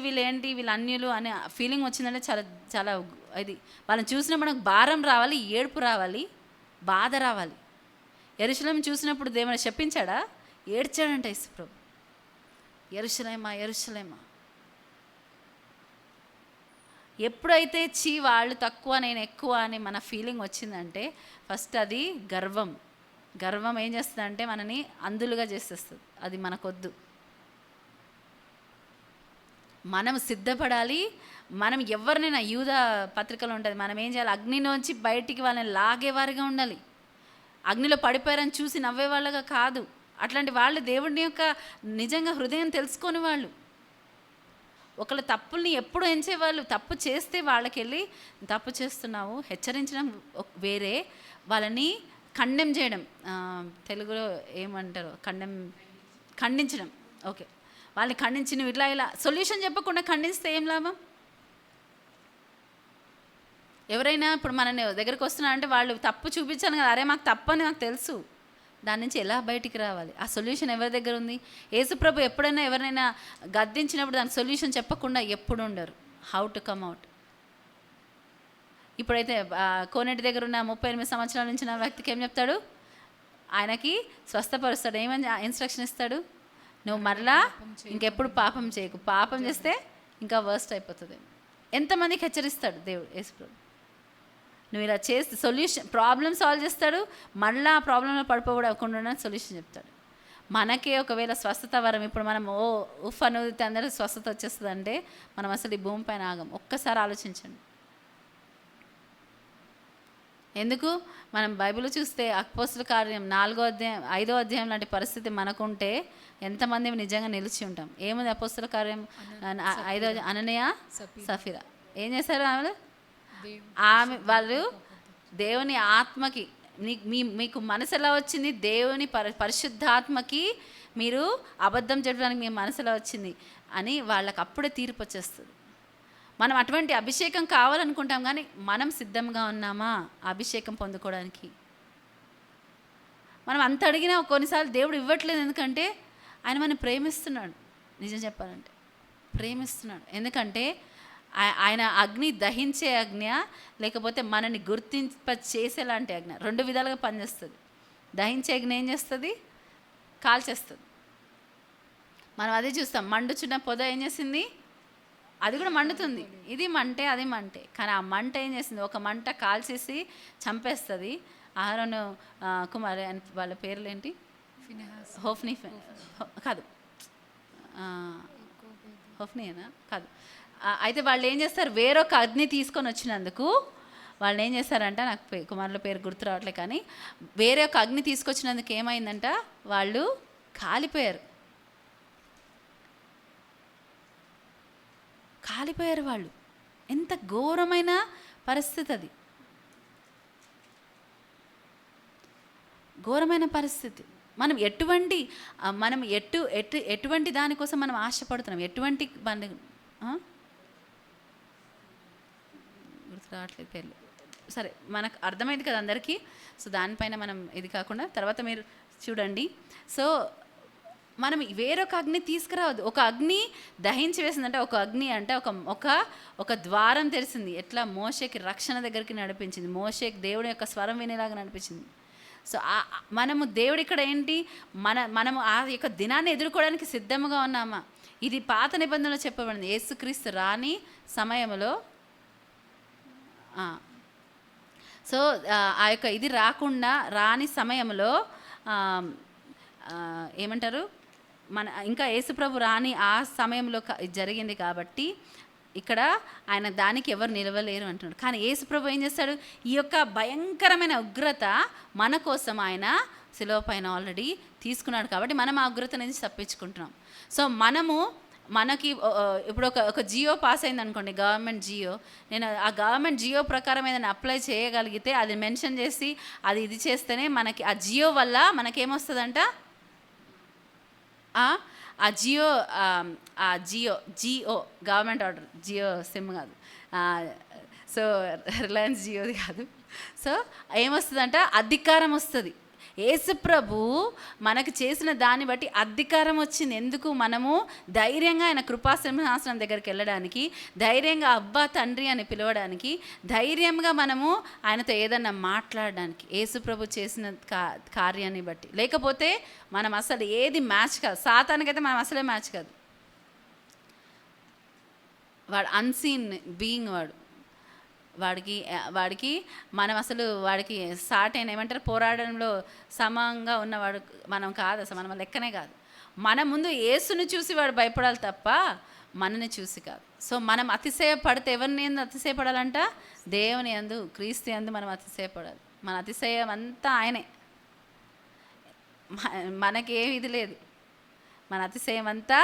వీళ్ళేంటి, వీళ్ళు అన్యులు అనే ఫీలింగ్ వచ్చిందంటే చాలా చాలా ఇది వాళ్ళని చూసినా మనకు భారం రావాలి, ఏడుపు రావాలి, బాధ రావాలి. యెరూషలేము చూసినప్పుడు దేవుని శపించాడా? ఏడ్చాడంట యేసుప్రభు. యెరూషలేమా యెరూషలేమా. ఎప్పుడైతే వాళ్ళు తక్కువ నేను ఎక్కువ అని మన ఫీలింగ్ వచ్చిందంటే ఫస్ట్ అది గర్వం ఏం చేస్తుందంటే మనని అందులుగా చేసేస్తుంది. అది మనకొద్దు. మనం సిద్ధపడాలి. మనం ఎవరినైనా యూదా పత్రికలో ఉంటుంది, మనం ఏం చేయాలి? అగ్నిలోంచి బయటికి వాళ్ళని లాగేవారిగా ఉండాలి. అగ్నిలో పడిపోయారని చూసి నవ్వేవాళ్ళగా కాదు. అట్లాంటి వాళ్ళు దేవుడిని యొక్క నిజంగా హృదయం తెలుసుకొని వాళ్ళు. ఒకళ్ళ తప్పుల్ని ఎప్పుడు ఎంచేవాళ్ళు, తప్పు చేస్తే వాళ్ళకి వెళ్ళి తప్పు చేస్తున్నావు హెచ్చరించడం వేరే, వాళ్ళని ఖండెం చేయడం, తెలుగులో ఏమంటారు, ఖండించడం. ఓకే, వాళ్ళని ఖండించి నువ్వు ఇలా సొల్యూషన్ చెప్పకుండా ఖండిస్తే ఏం లాభం? ఎవరైనా ఇప్పుడు మన దగ్గరికి వస్తున్నా అంటే వాళ్ళు తప్పు చూపించాను కదా, అరే మాకు తప్పు అని నాకు తెలుసు, దాని నుంచి ఎలా బయటికి రావాలి? ఆ సొల్యూషన్ ఎవరి దగ్గర ఉంది? యేసుప్రభు ఎప్పుడైనా ఎవరైనా గద్దించినప్పుడు దానికి సొల్యూషన్ చెప్పకుండా ఎప్పుడు ఉండరు. How to come out. ఇప్పుడైతే కోనేటి దగ్గర ఉన్న 38 సంవత్సరాల నుంచి నా వ్యక్తికి ఏం చెప్తాడు? ఆయనకి స్వస్థపరుస్తాడు. ఏమని ఇన్స్ట్రక్షన్ ఇస్తాడు? నువ్వు మరలా ఇంకెప్పుడు పాపం చేయకు, పాపం చేస్తే ఇంకా వర్స్ట్ అయిపోతుంది. ఎంతమందికి హెచ్చరిస్తాడు దేవుడు యేసుప్రభు. నువ్వు ఇలా చేస్తే ప్రాబ్లమ్ సాల్వ్ చేస్తాడు, మళ్ళీ ఆ ప్రాబ్లంలో పడిపోకుండా సొల్యూషన్ చెప్తాడు. మనకే ఒకవేళ స్వస్థత వరం, ఇప్పుడు మనం ఉఫ్ అనేది అందరికీ స్వస్థత వచ్చేస్తుంది అంటే మనం అసలు ఈ భూమి పైన ఆగం. ఒక్కసారి ఆలోచించండి. ఎందుకు? మనం బైబిల్ చూస్తే అపోస్తల కార్యం 4వ అధ్యాయం 5వ అధ్యాయం లాంటి పరిస్థితి మనకుంటే ఎంతమంది నిజంగా నిలిచి ఉంటాం. ఏముంది అపోస్తల కార్యం 5వ అననీయ సఫీరా ఏం చేశారు? వాళ్ళు దేవుని ఆత్మకి మీకు మనసు ఎలా వచ్చింది? దేవుని పరిశుద్ధాత్మకి మీరు అబద్ధం చెప్పడానికి మీ మనసు ఎలా వచ్చింది అని వాళ్ళకి అప్పుడే తీర్పు వచ్చేస్తుంది. మనం అటువంటి అభిషేకం కావాలనుకుంటాం, కానీ మనం సిద్ధంగా ఉన్నామా అభిషేకం పొందుకోవడానికి? మనం అంత అడిగినా కొన్నిసార్లు దేవుడు ఇవ్వట్లేదు. ఎందుకంటే ఆయన మనం ప్రేమిస్తున్నాడు. నిజం చెప్పాలంటే ప్రేమిస్తున్నాడు. ఎందుకంటే ఆయన అగ్ని దహించే అగ్ని, లేకపోతే మనని గుర్తింప చేసేలాంటి అగ్ని. 2 విధాలుగా పనిచేస్తుంది. దహించే అగ్ని ఏం చేస్తుంది? కాల్చేస్తుంది. మనం అదే చూస్తాం. మండుచున్న పొద ఏం చేసింది? అది కూడా మండుతుంది. ఇది మంటే అది మంటే. కానీ ఆ మంట ఏం చేసింది? ఒక మంట కాల్చేసి చంపేస్తుంది. ఆహారను కుమార్ వాళ్ళ పేర్లు ఏంటి? హోఫ్నీ కాదు, హోఫ్నీనా కాదు. అయితే వాళ్ళు ఏం చేస్తారు? వేరొక అగ్ని తీసుకొని వచ్చినందుకు వాళ్ళు ఏం చేస్తారంట, నాకు కుమారుల పేరు గుర్తు రావట్లే, కానీ వేరే ఒక అగ్ని తీసుకొచ్చినందుకు ఏమైందంట? వాళ్ళు కాలిపోయారు. వాళ్ళు. ఎంత ఘోరమైన పరిస్థితి అది, ఘోరమైన పరిస్థితి. మనం ఎటువంటి దానికోసం మనం ఆశపడుతున్నాం? ఎటువంటి గుర్తు రావట్లేదు పేర్లు. సరే, మనకు అర్థమైంది కదా అందరికీ. సో దానిపైన మనం ఇది కాకుండా తర్వాత మీరు చూడండి. సో మనం వేరొక అగ్ని తీసుకురావద్దు. ఒక అగ్ని దహించి వేసిందంటే, ఒక అగ్ని అంటే ఒక ద్వారం తెరిచింది. ఎట్లా? మోషేకి రక్షణ దగ్గరికి నడిపించింది. మోషేకి దేవుడి యొక్క స్వరం వినేలాగా నడిపించింది. సో మనము దేవుడు ఇక్కడ ఏంటి, మనము ఆ యొక్క దినాన్ని ఎదుర్కోవడానికి సిద్ధంగా ఉన్నామా? ఇది పాత నిబంధనలో చెప్పబడింది. యేసుక్రీస్తు రాని సమయంలో సో ఆ యొక్క ఇది రాని సమయంలో ఏమంటారు, ఇంకా యేసుప్రభు రాని ఆ సమయంలో జరిగింది కాబట్టి ఇక్కడ ఆయన దానికి ఎవరు నిలవలేరు అంటున్నాడు. కానీ యేసుప్రభు ఏం చేస్తాడు? ఈ యొక్క భయంకరమైన ఉగ్రత మన కోసం ఆయన శిలువ పైన ఆల్రెడీ తీసుకున్నాడు కాబట్టి మనం ఆ ఉగ్రత నుంచి తప్పించుకుంటున్నాం. సో మనము మనకి ఇప్పుడు ఒక జియో పాస్ అయింది అనుకోండి, గవర్నమెంట్ జియో. నేను ఆ గవర్నమెంట్ జియో ప్రకారం ఏదైనా అప్లై చేయగలిగితే అది మెన్షన్ చేసి అది ఇది చేస్తేనే మనకి ఆ జియో వల్ల మనకేమొస్తుందంట, ఆ Jio government order, Jio SIM కాదు, సో రిలయన్స్ జియోది కాదు. సో ఏమొస్తుందంట, అధికారం వస్తుంది. యేసు ప్రభు మనకు చేసిన దాన్ని బట్టి అధికారం వచ్చింది. ఎందుకు? మనము ధైర్యంగా ఆయన కృపాసింహాసనం దగ్గరికి వెళ్ళడానికి, ధైర్యంగా అబ్బా తండ్రి అని పిలవడానికి, ధైర్యంగా మనము ఆయనతో ఏదన్నా మాట్లాడడానికి యేసు ప్రభు చేసిన కార్యాన్ని బట్టి. లేకపోతే మనం అసలు ఏది మ్యాచ్ కాదు. సాతానికైతే మనం అసలే మ్యాచ్ కాదు. వాడు అన్సీన్ బీయింగ్, వాడికి మనం అసలు వాడికి సాట్ అయిన ఏమంటారు, పోరాడంలో సమంగా ఉన్నవాడు మనం కాదు, అసలు మనం లెక్కనే కాదు. మన ముందు యేసుని చూసి వాడు భయపడాలి తప్ప మనని చూసి కాదు. సో మనం అతిశయపడితే ఎవరిని ఎందు అతిశయపడాలంట? దేవుని యందు, క్రీస్తు యందు మనం అతిశయపడాలి. మన అతిశయం అంతా ఆయనే, మనకేం ఇది లేదు. మన అతిశయం అంతా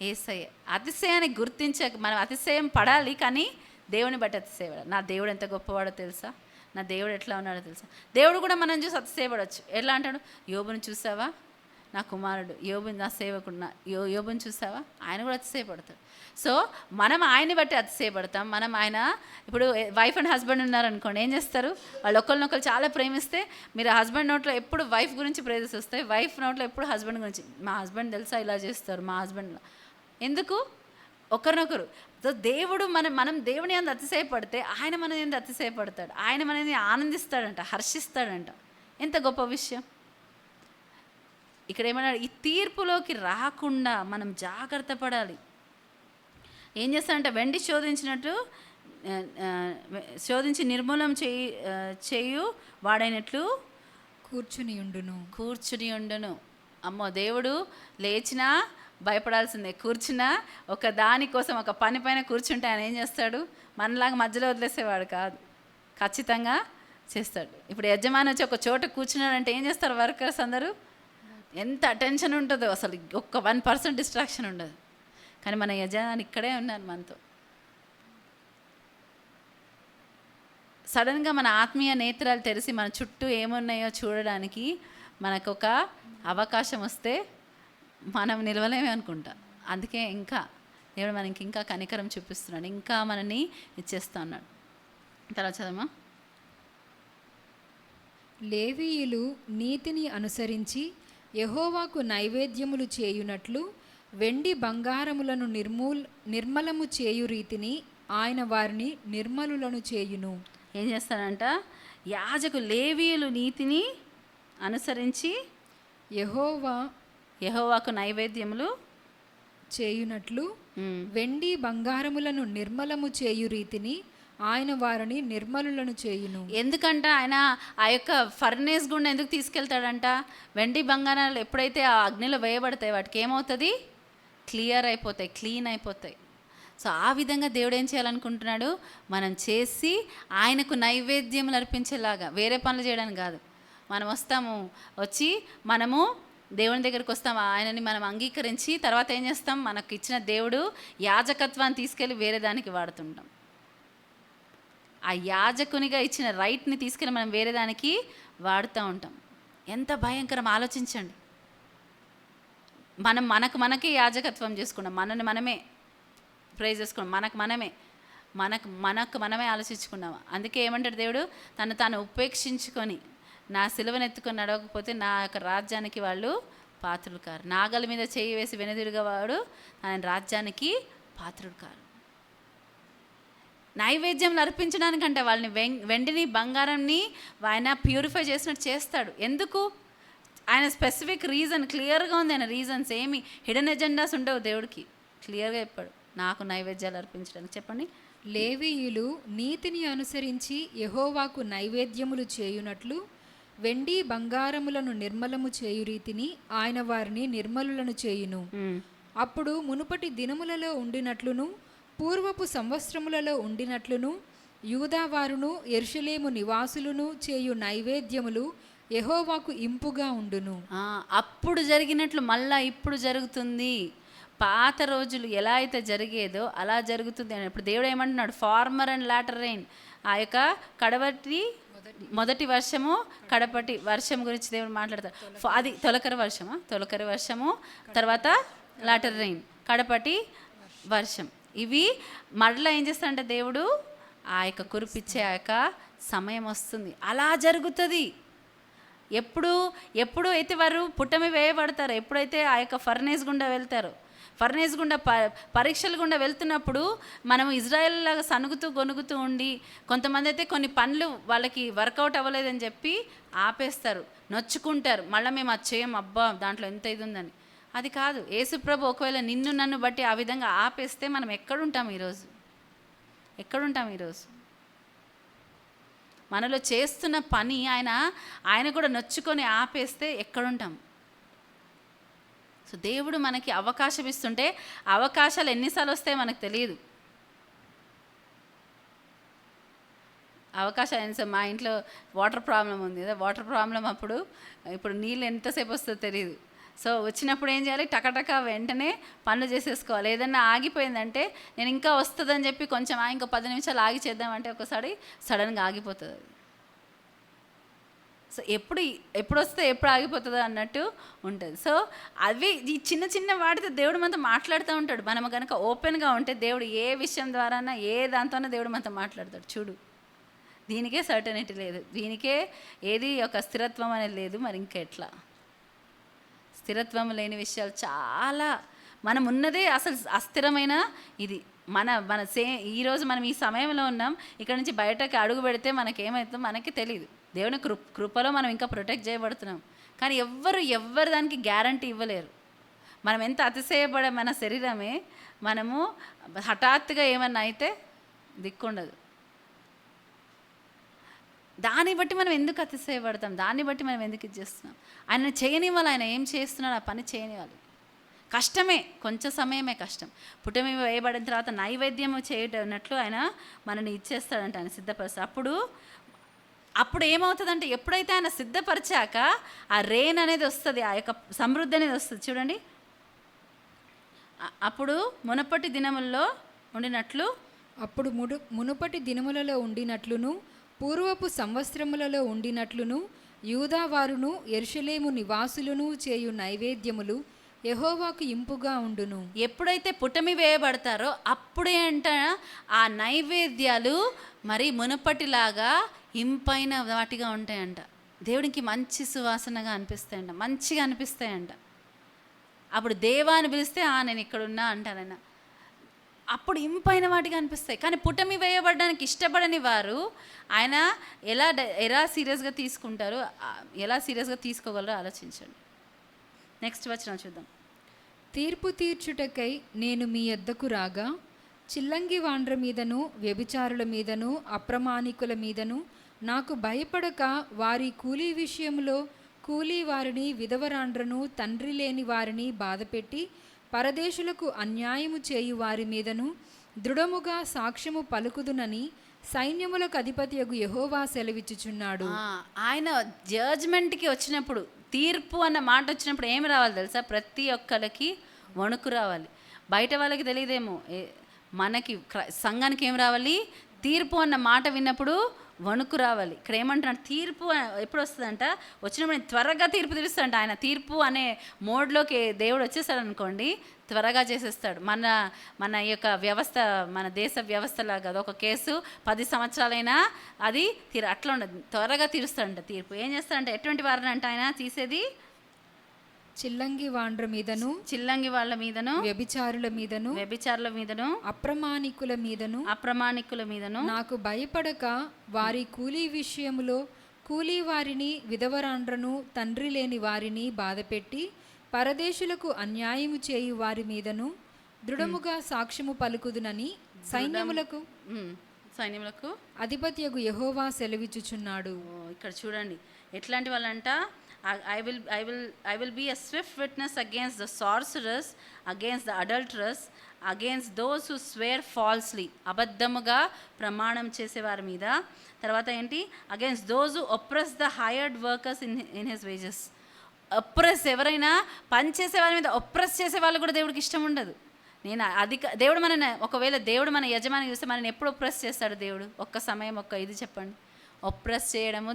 యేసయ్య. అతిశయాన్ని గుర్తించక మనం అతిశయం పడాలి, కానీ దేవుని బట్టి అతిశయపడాలి. నా దేవుడు ఎంత గొప్పవాడో తెలుసా, నా దేవుడు ఎట్లా ఉన్నాడో తెలుసా. దేవుడు కూడా మనం చూసి అతిశయపడవచ్చు. ఎట్లా అంటాడు, యోబుని చూసావా, నా కుమారుడు యోబు, నా సేవకుడు యోబుని చూసావా, ఆయన కూడా అతిశయపడతాడు. సో మనం ఆయన్ని బట్టి అతిశయపడతాం. మనం ఆయన ఇప్పుడు వైఫ్ అండ్ హస్బెండ్ ఉన్నారనుకోండి, ఏం చేస్తారు, వాళ్ళు ఒకరినొకరు చాలా ప్రేమిస్తే, మీరు హస్బెండ్ నోట్లో ఎప్పుడు వైఫ్ గురించి ప్రేజెస్ వస్తాయి, వైఫ్ నోట్లో ఎప్పుడు హస్బెండ్ గురించి, మా హస్బెండ్ తెలుసా ఇలా చేస్తారు, మా హస్బెండ్. ఎందుకు? ఒకరినొకరు. సో దేవుడు మనం దేవుని యందు అతిశయపడితే ఆయన మన యందు అతిశయపడతాడు. ఆయన మనని ఆనందిస్తాడంట, హర్షిస్తాడంట. ఎంత గొప్ప విషయం. ఇక్కడ ఏమన్నాడు, ఈ తీర్పులోకి రాకుండా మనం జాగ్రత్త పడాలి. ఏం చేస్తాడంటే, వెండి శోధించి నిర్మూలం చేయు వాడైనట్లు కూర్చుని ఉండును. అమ్మో, దేవుడు లేచినా భయపడాల్సిందే, కూర్చున్నా ఒక దానికోసం ఒక పని పైన కూర్చుంటే ఆయన ఏం చేస్తాడు, మనలాగా మధ్యలో వదిలేసేవాడు కాదు, ఖచ్చితంగా చేస్తాడు. ఇప్పుడు యజమాని వచ్చి ఒక చోట కూర్చున్నాడంటే ఏం చేస్తారు వర్కర్స్ అందరూ, ఎంత అటెన్షన్ ఉంటుందో, అసలు ఒక్క 1% డిస్ట్రాక్షన్ ఉండదు. కానీ మన యజమాని ఇక్కడే ఉన్నారు మనతో. సడన్గా మన ఆత్మీయ నేత్రాలు తెరిచి మన చుట్టూ ఏమున్నాయో చూడడానికి మనకు ఒక అవకాశం వస్తే మనం నిలవలేమే అనుకుంటా. అందుకే ఇంకా దేవుడు మనకి ఇంకా కనికరం చూపిస్తున్నాడు, ఇంకా మనని ఇచ్చేస్తా ఉన్నాడు. తర్వాత చదవమా. లేవీయులు నీతిని అనుసరించి యెహోవాకు నైవేద్యములు చేయునట్లు వెండి బంగారములను నిర్మలము చేయు రీతిని ఆయన వారిని నిర్మలులను చేయును. ఏం చేస్తాడంట, లేవీయులు నీతిని అనుసరించి యెహోవాకు నైవేద్యములు చేయునట్లు వెండి బంగారములను నిర్మలము చేయు రీతిని ఆయన వారిని నిర్మలులను చేయును. ఎందుకంట ఆయన ఆ యొక్క ఫర్నేస్ గుండా ఎందుకు తీసుకెళ్తాడంట, వెండి బంగారాలు ఎప్పుడైతే ఆ అగ్నిలో వేయబడతాయి వాటికి ఏమవుతుంది, క్లియర్ అయిపోతాయి, క్లీన్ అయిపోతాయి. సో ఆ విధంగా దేవుడు ఏం చేయాలనుకుంటున్నాడు, మనం చేసి ఆయనకు నైవేద్యములు అర్పించేలాగా, వేరే పనులు చేయడానికి కాదు. మనం వచ్చి మనము దేవుని దగ్గరికి వస్తాం, ఆయనని మనం అంగీకరించి తర్వాత ఏం చేస్తాం, మనకు ఇచ్చిన దేవుడు యాజకత్వాన్ని తీసుకెళ్ళి వేరే దానికి వాడుతుంటాం. ఆ యాజకునిగా ఇచ్చిన రైట్ని తీసుకెళ్ళి మనం వేరే దానికి వాడుతూ ఉంటాం. ఎంత భయంకరం ఆలోచించండి. మనకే యాజకత్వం చేసుకున్నాం, మనమే ప్రైజ్ చేసుకున్నాం, మనకు మనమే ఆలోచించుకున్నాము. అందుకే ఏమంటాడు దేవుడు, తాను ఉపేక్షించుకొని నా సిలువను ఎత్తుకొని నడవకపోతే నా యొక్క రాజ్యానికి వాళ్ళు పాత్రుడు కారు. నాగల మీద చేయి వేసి వెనుదిరుగా వాడు ఆయన రాజ్యానికి పాత్రుడు కారు. నైవేద్యంలో అర్పించడానికంటే వాళ్ళని వెండిని బంగారాన్ని ఆయన ప్యూరిఫై చేసినట్టు చేస్తాడు. ఎందుకు? ఆయన స్పెసిఫిక్ రీజన్ క్లియర్గా ఉంది. ఆయన రీజన్స్ ఏమి హిడెన్ ఎజెండాస్ ఉండవు. దేవుడికి క్లియర్గా చెప్పాడు, నాకు నైవేద్యాలు అర్పించడానికి. చెప్పండి. లేవీయులు నీతిని అనుసరించి యెహోవాకు నైవేద్యములు చేయునట్లు వెండి బంగారములను నిర్మలము చేయు రీతిని ఆయన వారిని నిర్మలులను చేయును. అప్పుడు మునుపటి దినములలో ఉండినట్లును పూర్వపు సంవత్సరములలో ఉండినట్లును యూదావారును యెరూషలేము నివాసులను చేయు నైవేద్యములు యెహోవాకు ఇంపుగా ఉండును. అప్పుడు జరిగినట్లు మళ్ళా ఇప్పుడు జరుగుతుంది. పాత రోజులు ఎలా అయితే జరిగేదో అలా జరుగుతుంది అని. ఇప్పుడు దేవుడు ఏమంటున్నాడు, ఫార్మర్ అండ్ లాటర్ రెయిన్, ఆ యొక్క మొదటి వర్షము కడపటి వర్షం గురించి దేవుడు మాట్లాడతాడు. అది తొలకరి వర్షము, తర్వాత లాటర్ రెయిన్, కడపటి వర్షం. ఇవి మరలా ఏం చేస్తాడంటే దేవుడు ఆ యొక్క కురిపిచ్చే ఆ యొక్క సమయం వస్తుంది. అలా జరుగుతుంది. ఎప్పుడు అయితే వారు పుట్టమి వేయబడతారో, ఎప్పుడైతే ఆ యొక్క ఫర్నేస్ గుండా వెళ్తారో, ఫర్నేస్ గుండా పరీక్షల గుండా వెళ్తున్నప్పుడు మనం ఇజ్రాయెల్ లాగా సనుగుతూ గొనుగుతూ ఉండి, కొంతమంది అయితే కొన్ని పనులు వాళ్ళకి వర్కౌట్ అవ్వలేదని చెప్పి ఆపేస్తారు, నొచ్చుకుంటారు, మళ్ళీ మేము అది చేయం, అబ్బా దాంట్లో ఎంత ఇది ఉందని. అది కాదు. యేసుప్రభు ఒకవేళ నిన్ను నన్ను బట్టి ఆ విధంగా ఆపేస్తే మనం ఎక్కడుంటాం ఈరోజు? మనలో చేస్తున్న పని ఆయన కూడా నొచ్చుకొని ఆపేస్తే ఎక్కడుంటాం? సో దేవుడు మనకి అవకాశం ఇస్తుంటే అవకాశాలు ఎన్నిసార్లు వస్తాయో మనకు తెలియదు. మా ఇంట్లో వాటర్ ప్రాబ్లం ఉంది కదా, వాటర్ ప్రాబ్లం అప్పుడు ఇప్పుడు నీళ్ళు ఎంతసేపు వస్తుందో తెలియదు. సో వచ్చినప్పుడు ఏం చేయాలి, టకటక వెంటనే పనులు చేసేసుకోవాలి. ఏదన్నా ఆగిపోయిందంటే నేను ఇంకా వస్తుందని చెప్పి కొంచెం ఇంకో 10 నిమిషాలు ఆగి చేద్దామంటే ఒకసారి సడన్గా ఆగిపోతుంది అది. సో ఎప్పుడు వస్తే ఎప్పుడు ఆగిపోతుందో అన్నట్టు ఉంటుంది. సో అవి ఈ చిన్న వాటితో దేవుడు మనతో మాట్లాడుతూ ఉంటాడు. మనం కనుక ఓపెన్గా ఉంటే దేవుడు ఏ విషయం ద్వారానా ఏ దాంతోనే దేవుడు మనతో మాట్లాడతాడు. చూడు, దీనికే సర్టనిటీ లేదు, దీనికే ఏది ఒక స్థిరత్వం అనేది లేదు. మరి ఇంకా ఎట్లా? స్థిరత్వం లేని విషయాలు చాలా, మనం ఉన్నదే అసలు అస్థిరమైన ఇది. ఈరోజు మనం ఈ సమయంలో ఉన్నాం, ఇక్కడ నుంచి బయటకి అడుగు పెడితే మనకేమవుతుందో మనకి తెలియదు. దేవుని కృపలో మనం ఇంకా ప్రొటెక్ట్ చేయబడుతున్నాం. కానీ ఎవ్వరు దానికి గ్యారంటీ ఇవ్వలేరు. మనం ఎంత అతిశయపడే మన శరీరమే, మనము హఠాత్తుగా ఏమన్నా అయితే దిక్కుండదు. దాన్ని బట్టి మనం ఎందుకు అతిశయపడతాం? దాన్ని బట్టి మనం ఎందుకు ఇది చేస్తున్నాం? ఆయన చేయనివ్వాలి. ఆయన ఏం చేస్తున్నాడు ఆ పని చేయనివ్వాలి. కష్టమే, కొంచెం సమయమే కష్టం. పుట్టమి వేయబడిన తర్వాత నైవేద్యం చేయటన్నట్లు ఆయన మనని ఇచ్చేస్తాడంట, ఆయన సిద్ధపరుస్తాడు. అప్పుడు ఏమవుతుందంటే, ఎప్పుడైతే ఆయన సిద్ధపరిచాక ఆ రెయిన్ అనేది వస్తుంది, ఆ యొక్క సమృద్ధి అనేది వస్తుంది. చూడండి, అప్పుడు మునుపటి దినములలో ఉండినట్లును పూర్వపు సంవత్సరములలో ఉండినట్లును యూదావారును యెరూషలేము నివాసులను చేయు నైవేద్యములు యెహోవాకు ఇంపుగా ఉండును. ఎప్పుడైతే పుటమి వేయబడతారో అప్పుడే అంట ఆ నైవేద్యాలు మరి మునుపటిలాగా ఇంపైన వాటిగా ఉంటాయంట. దేవుడికి మంచి సువాసనగా అనిపిస్తాయంట, మంచిగా అనిపిస్తాయంట. అప్పుడు దేవాన్ని పిలిస్తే నేను ఇక్కడున్నా అంటానన్న, అప్పుడు ఇంపైన వాటిగా అనిపిస్తాయి. కానీ పుటమి వేయబడడానికి ఇష్టపడని వారు ఆయన ఎలా సీరియస్గా తీసుకుంటారు, ఎలా సీరియస్గా తీసుకోగలరో ఆలోచించండి. నెక్స్ట్ వచనం చూద్దాం. తీర్పు తీర్చుటకై నేను మీ యొద్దకు రాగా చిల్లంగి వాండ్ర మీదను వ్యభిచారుల మీదను అప్రమాణికుల మీదను నాకు భయపడక వారి కూలీ విషయంలో కూలీ వారిని విధవరాండ్రను తండ్రి లేని వారిని బాధపెట్టి పరదేశులకు అన్యాయము చేయు వారి మీదను దృఢముగా సాక్ష్యము పలుకుదునని సైన్యములకు అధిపతియగు యెహోవా సెలవిచ్చుచున్నాడు. ఆయన జడ్జ్మెంట్కి వచ్చినప్పుడు, తీర్పు అన్న మాట వచ్చినప్పుడు ఏమి రావాలి తెలుసా? ప్రతి ఒక్కరికి వణుకు రావాలి. బయట వాళ్ళకి తెలియదేమో, మనకి సంఘానికి ఏం రావాలి? తీర్పు అన్న మాట విన్నప్పుడు వణుకు రావాలి. ఇక్కడ ఏమంటున్నాడు? తీర్పు ఎప్పుడు వస్తుందంట? వచ్చినప్పుడు త్వరగా తీర్పు తీరుస్తాడంట. ఆయన తీర్పు అనే మోడ్లోకి దేవుడు వచ్చేస్తాడు అనుకోండి, త్వరగా చేసేస్తాడు. మన యొక్క వ్యవస్థ, మన దేశ వ్యవస్థలాగా ఒక కేసు 10 సంవత్సరాలైనా అది అట్లా ఉండదు, త్వరగా తీరుస్తాడంట తీర్పు. ఏం చేస్తాడంటే, ఎటువంటి వారిని అంటే ఆయన తీసేది చిల్లంగి వాండ్ర మీదను, చిల్లంగి వాళ్ళ మీదను, వ్యభిచారుల మీదను అప్రమాణికుల మీదను నాకు భయపడక వారి కూలీ విషయములో కూలీ వారిని విధవరాండ్రను తండ్రి లేని వారిని బాధపెట్టి పరదేశులకు అన్యాయము చేయు వారి మీదను దృఢముగా సాక్ష్యము పలుకుదునని సైన్యములకు అధిపతియగు యెహోవా సెలవిచ్చుచున్నాడు. ఇక్కడ చూడండి, ఎట్లాంటి వాళ్ళంట? I will be a swift witness against the sorcerers, against the adulterers, against those who swear falsely. అబద్ధముగా ప్రమాణం చేసేవారి మీద. తర్వాత ఏంటి? against those who oppress the hired workers in his wages. ఒప్రెస్, ఎవరైనా పని చేసే వాళ్ళ మీద ఒప్రెస్ చేసే వాళ్ళు కూడా దేవుడికి ఇష్టం ఉండదు. నేను దేవుడు ఒకవేళ దేవుడు మన యజమాని చూస్తే మనని ఎప్పుడు ఒప్రెస్ చేస్తాడు దేవుడు? ఒక్క సమయం ఇది చెప్పండి. ఒప్రెస్ చేయడము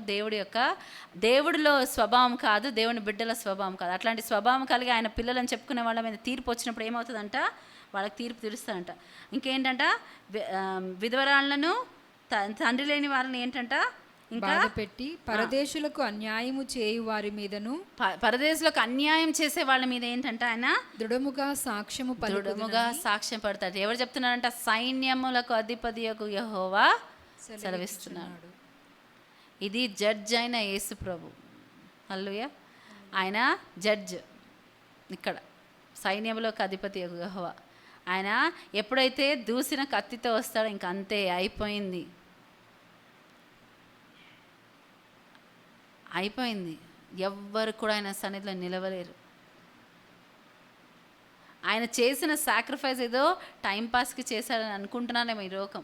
దేవుడిలో స్వభావం కాదు, దేవుని బిడ్డల స్వభావం కాదు. అట్లాంటి స్వభావం కలిగి ఆయన పిల్లలని చెప్పుకునే వాళ్ళ మీద తీర్పు వచ్చినప్పుడు ఏమవుతుందంట? వాళ్ళకి తీర్పు తీరుస్తాడంట. ఇంకేంటంట? విధవరాళ్లను, తండ్రి లేని వాళ్ళని ఏంటంట ఇంకా పెట్టి పరదేశులకు అన్యాయము చేయు వారి మీదను, పరదేశులకు అన్యాయం చేసే వాళ్ళ మీద ఏంటంట ఆయన దృఢముగా సాక్ష్యం పడతాడు. ఎవరు చెప్తున్నారంట? సైన్యములకు అధిపతియగు యెహోవా సెలవిస్తున్నాడు. ఇది జడ్జ్ అయిన యేసు ప్రభు. హల్లెలూయా. ఆయన జడ్జ్. ఇక్కడ సైన్యములకు అధిపతియగు యెహోవా ఆయన ఎప్పుడైతే దూసిన కత్తితో వస్తాడో ఇంక అంతే, అయిపోయింది. ఎవ్వరు కూడా ఆయన సన్నిధిలో నిలవలేరు. ఆయన చేసిన సాక్రిఫైస్ ఏదో టైంపాస్కి చేశాడని అనుకుంటున్నానేమో ఈ లోకం.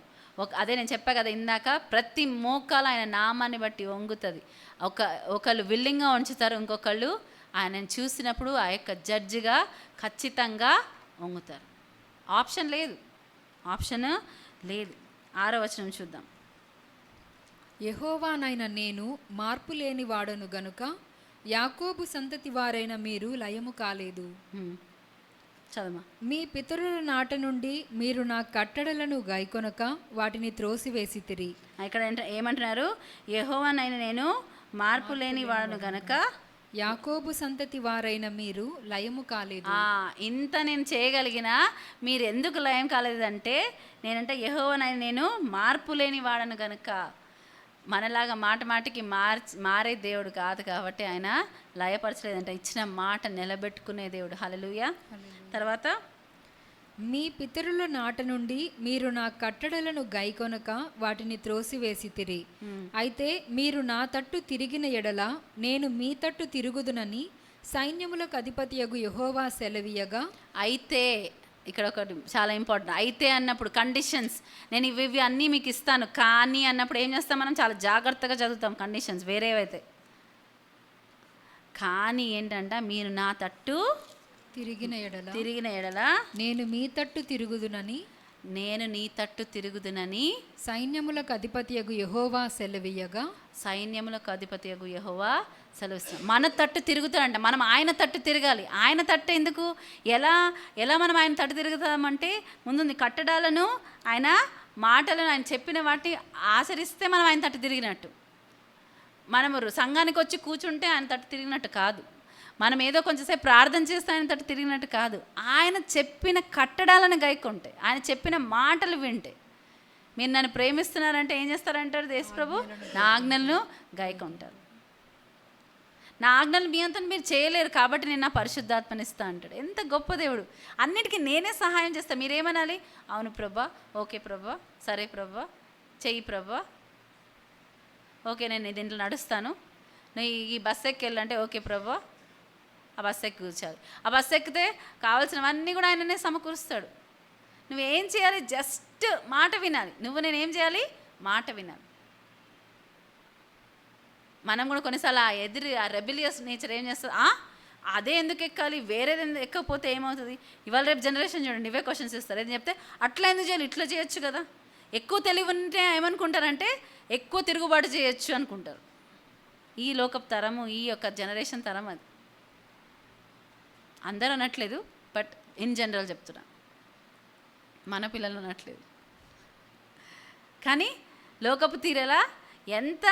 అదే నేను చెప్పా కదా ఇందాక, ప్రతి మోకాలు ఆయన నామాన్ని బట్టి వంగుతుంది. ఒకళ్ళు విల్లింగ్గా ఉంచుతారు, ఇంకొకళ్ళు ఆయనను చూసినప్పుడు ఆ యొక్క జడ్జిగా ఖచ్చితంగా వంగుతారు. ఆప్షన్ లేదు. 6వ వచనం చూద్దాం. యెహోవానైన నేను మార్పు లేని వాడను గనుక యాకోబు సంతతి వారైన మీరు లయము కాలేదు. చదవమా. మీ పితరుల నాట నుండి మీరు నా కట్టడలను గైకొనక వాటిని త్రోసివేసితిరి. ఇక్కడ ఏమంటున్నారు? యెహోవానైన నేను మార్పు లేని వాడను గనక యాకోబు సంతతి వారైన మీరు లయము కాలేదు. ఇంత నేను చేయగలిగినా మీరు ఎందుకు లయం కాలేదంటే, యెహోవానైన నేను మార్పు లేని వాడను గనక. మనలాగా మాటికి మారే దేవుడు కాదు కాబట్టి ఆయన లయపరచలేదంట. ఇచ్చిన మాట నిలబెట్టుకునే దేవుడు. హల్లెలూయా. తర్వాత, మీ పితరుల నాట నుండి మీరు నా కట్టడలను గైకొనక వాటిని త్రోసివేసితిరి. అయితే మీరు నా తట్టు తిరిగిన ఎడల నేను మీ తట్టు తిరుగుదునని సైన్యములకు అధిపతియగు యెహోవా సెలవీయగా. అయితే ఇక్కడ ఒకటి చాలా ఇంపార్టెంట్. అయితే అన్నప్పుడు కండిషన్స్, నేను ఇవి అన్నీ మీకు ఇస్తాను కానీ అన్నప్పుడు ఏం చేస్తాం మనం? చాలా జాగ్రత్తగా చదువుతాం కండిషన్స్ వేరేవైతే. కానీ ఏంటంట? మీరు నా తట్టు తిరిగిన ఎడల నేను మీ తట్టు తిరుగుదునని నీ తట్టు తిరుగుదునని సైన్యములకు అధిపతియగు యెహోవా సెలవీయగా. సైన్యములకు అధిపతియగు యెహోవా సెలవిస్తున్నాడు. మన తట్టు తిరుగుతాడంట. మనం ఆయన తట్టు తిరగాలి. ఆయన తట్టు ఎందుకు? ఎలా మనం ఆయన తట్టు తిరుగుతామంటే, ముందు కట్టడాలను, ఆయన మాటలను, ఆయన చెప్పిన వాటిని ఆచరిస్తే మనం ఆయన తట్టు తిరిగినట్టు. మనము సంఘానికి వచ్చి కూర్చుంటే ఆయన తట్టు తిరిగినట్టు కాదు. మనం ఏదో కొంచెంసేపు ప్రార్థన చేస్తే ఆయన తట్టు తిరిగినట్టు కాదు. ఆయన చెప్పిన కట్టడాలను గైకుంటే, ఆయన చెప్పిన మాటలు వింటే. మీరు నన్ను ప్రేమిస్తున్నారంటే ఏం చేస్తారంటారు యేసు ప్రభు? నా ఆజ్ఞలను గైకుంటారు. నా ఆజ్ఞలు మీ అంతా మీరు చేయలేరు కాబట్టి నేను నా పరిశుద్ధాత్మని ఇస్తా అంటాడు. ఎంత గొప్ప దేవుడు! అన్నిటికీ నేనే సహాయం చేస్తాను. మీరేమనాలి? అవును ప్రభా, ఓకే ప్రభా, సరే ప్రభా, చెయ్యి ప్రభా, ఓకే నేను దీంట్లో నడుస్తాను, నువ్వు ఈ బస్సు ఎక్కి వెళ్ళంటే ఓకే ప్రభా, ఆ బస్సు ఎక్కి కూర్చోాలి. ఆ బస్సు ఎక్కితే కావాల్సినవన్నీ కూడా ఆయననే సమకూరుస్తాడు. నువ్వేం చేయాలి? జస్ట్ మాట వినాలి. నేనేం చేయాలి? మాట వినాలి. మనం కూడా కొన్నిసార్లు ఆ రెబిలియస్ నేచర్ ఏం చేస్తుంది? అదే ఎందుకు ఎక్కాలి, వేరేది ఎందుకు ఎక్కకపోతే ఏమవుతుంది? ఇవాళ రేపు జనరేషన్ చూడండి, ఇవే క్వశ్చన్స్ ఇస్తారు. ఏం చెప్తే అట్లా ఎందుకు చేయాలి, ఇట్లా చేయొచ్చు కదా. ఎక్కువ తెలివి ఉంటే ఏమనుకుంటారంటే ఎక్కువ తిరుగుబాటు చేయొచ్చు అనుకుంటారు. ఈ లోకపు తరము, ఈ యొక్క జనరేషన్ తరం అది. అందరూ అనట్లేదు, బట్ ఇన్ జనరల్ చెప్తున్నా, మన పిల్లలు అనట్లేదు. కానీ లోకపు తీరేలా ఎంత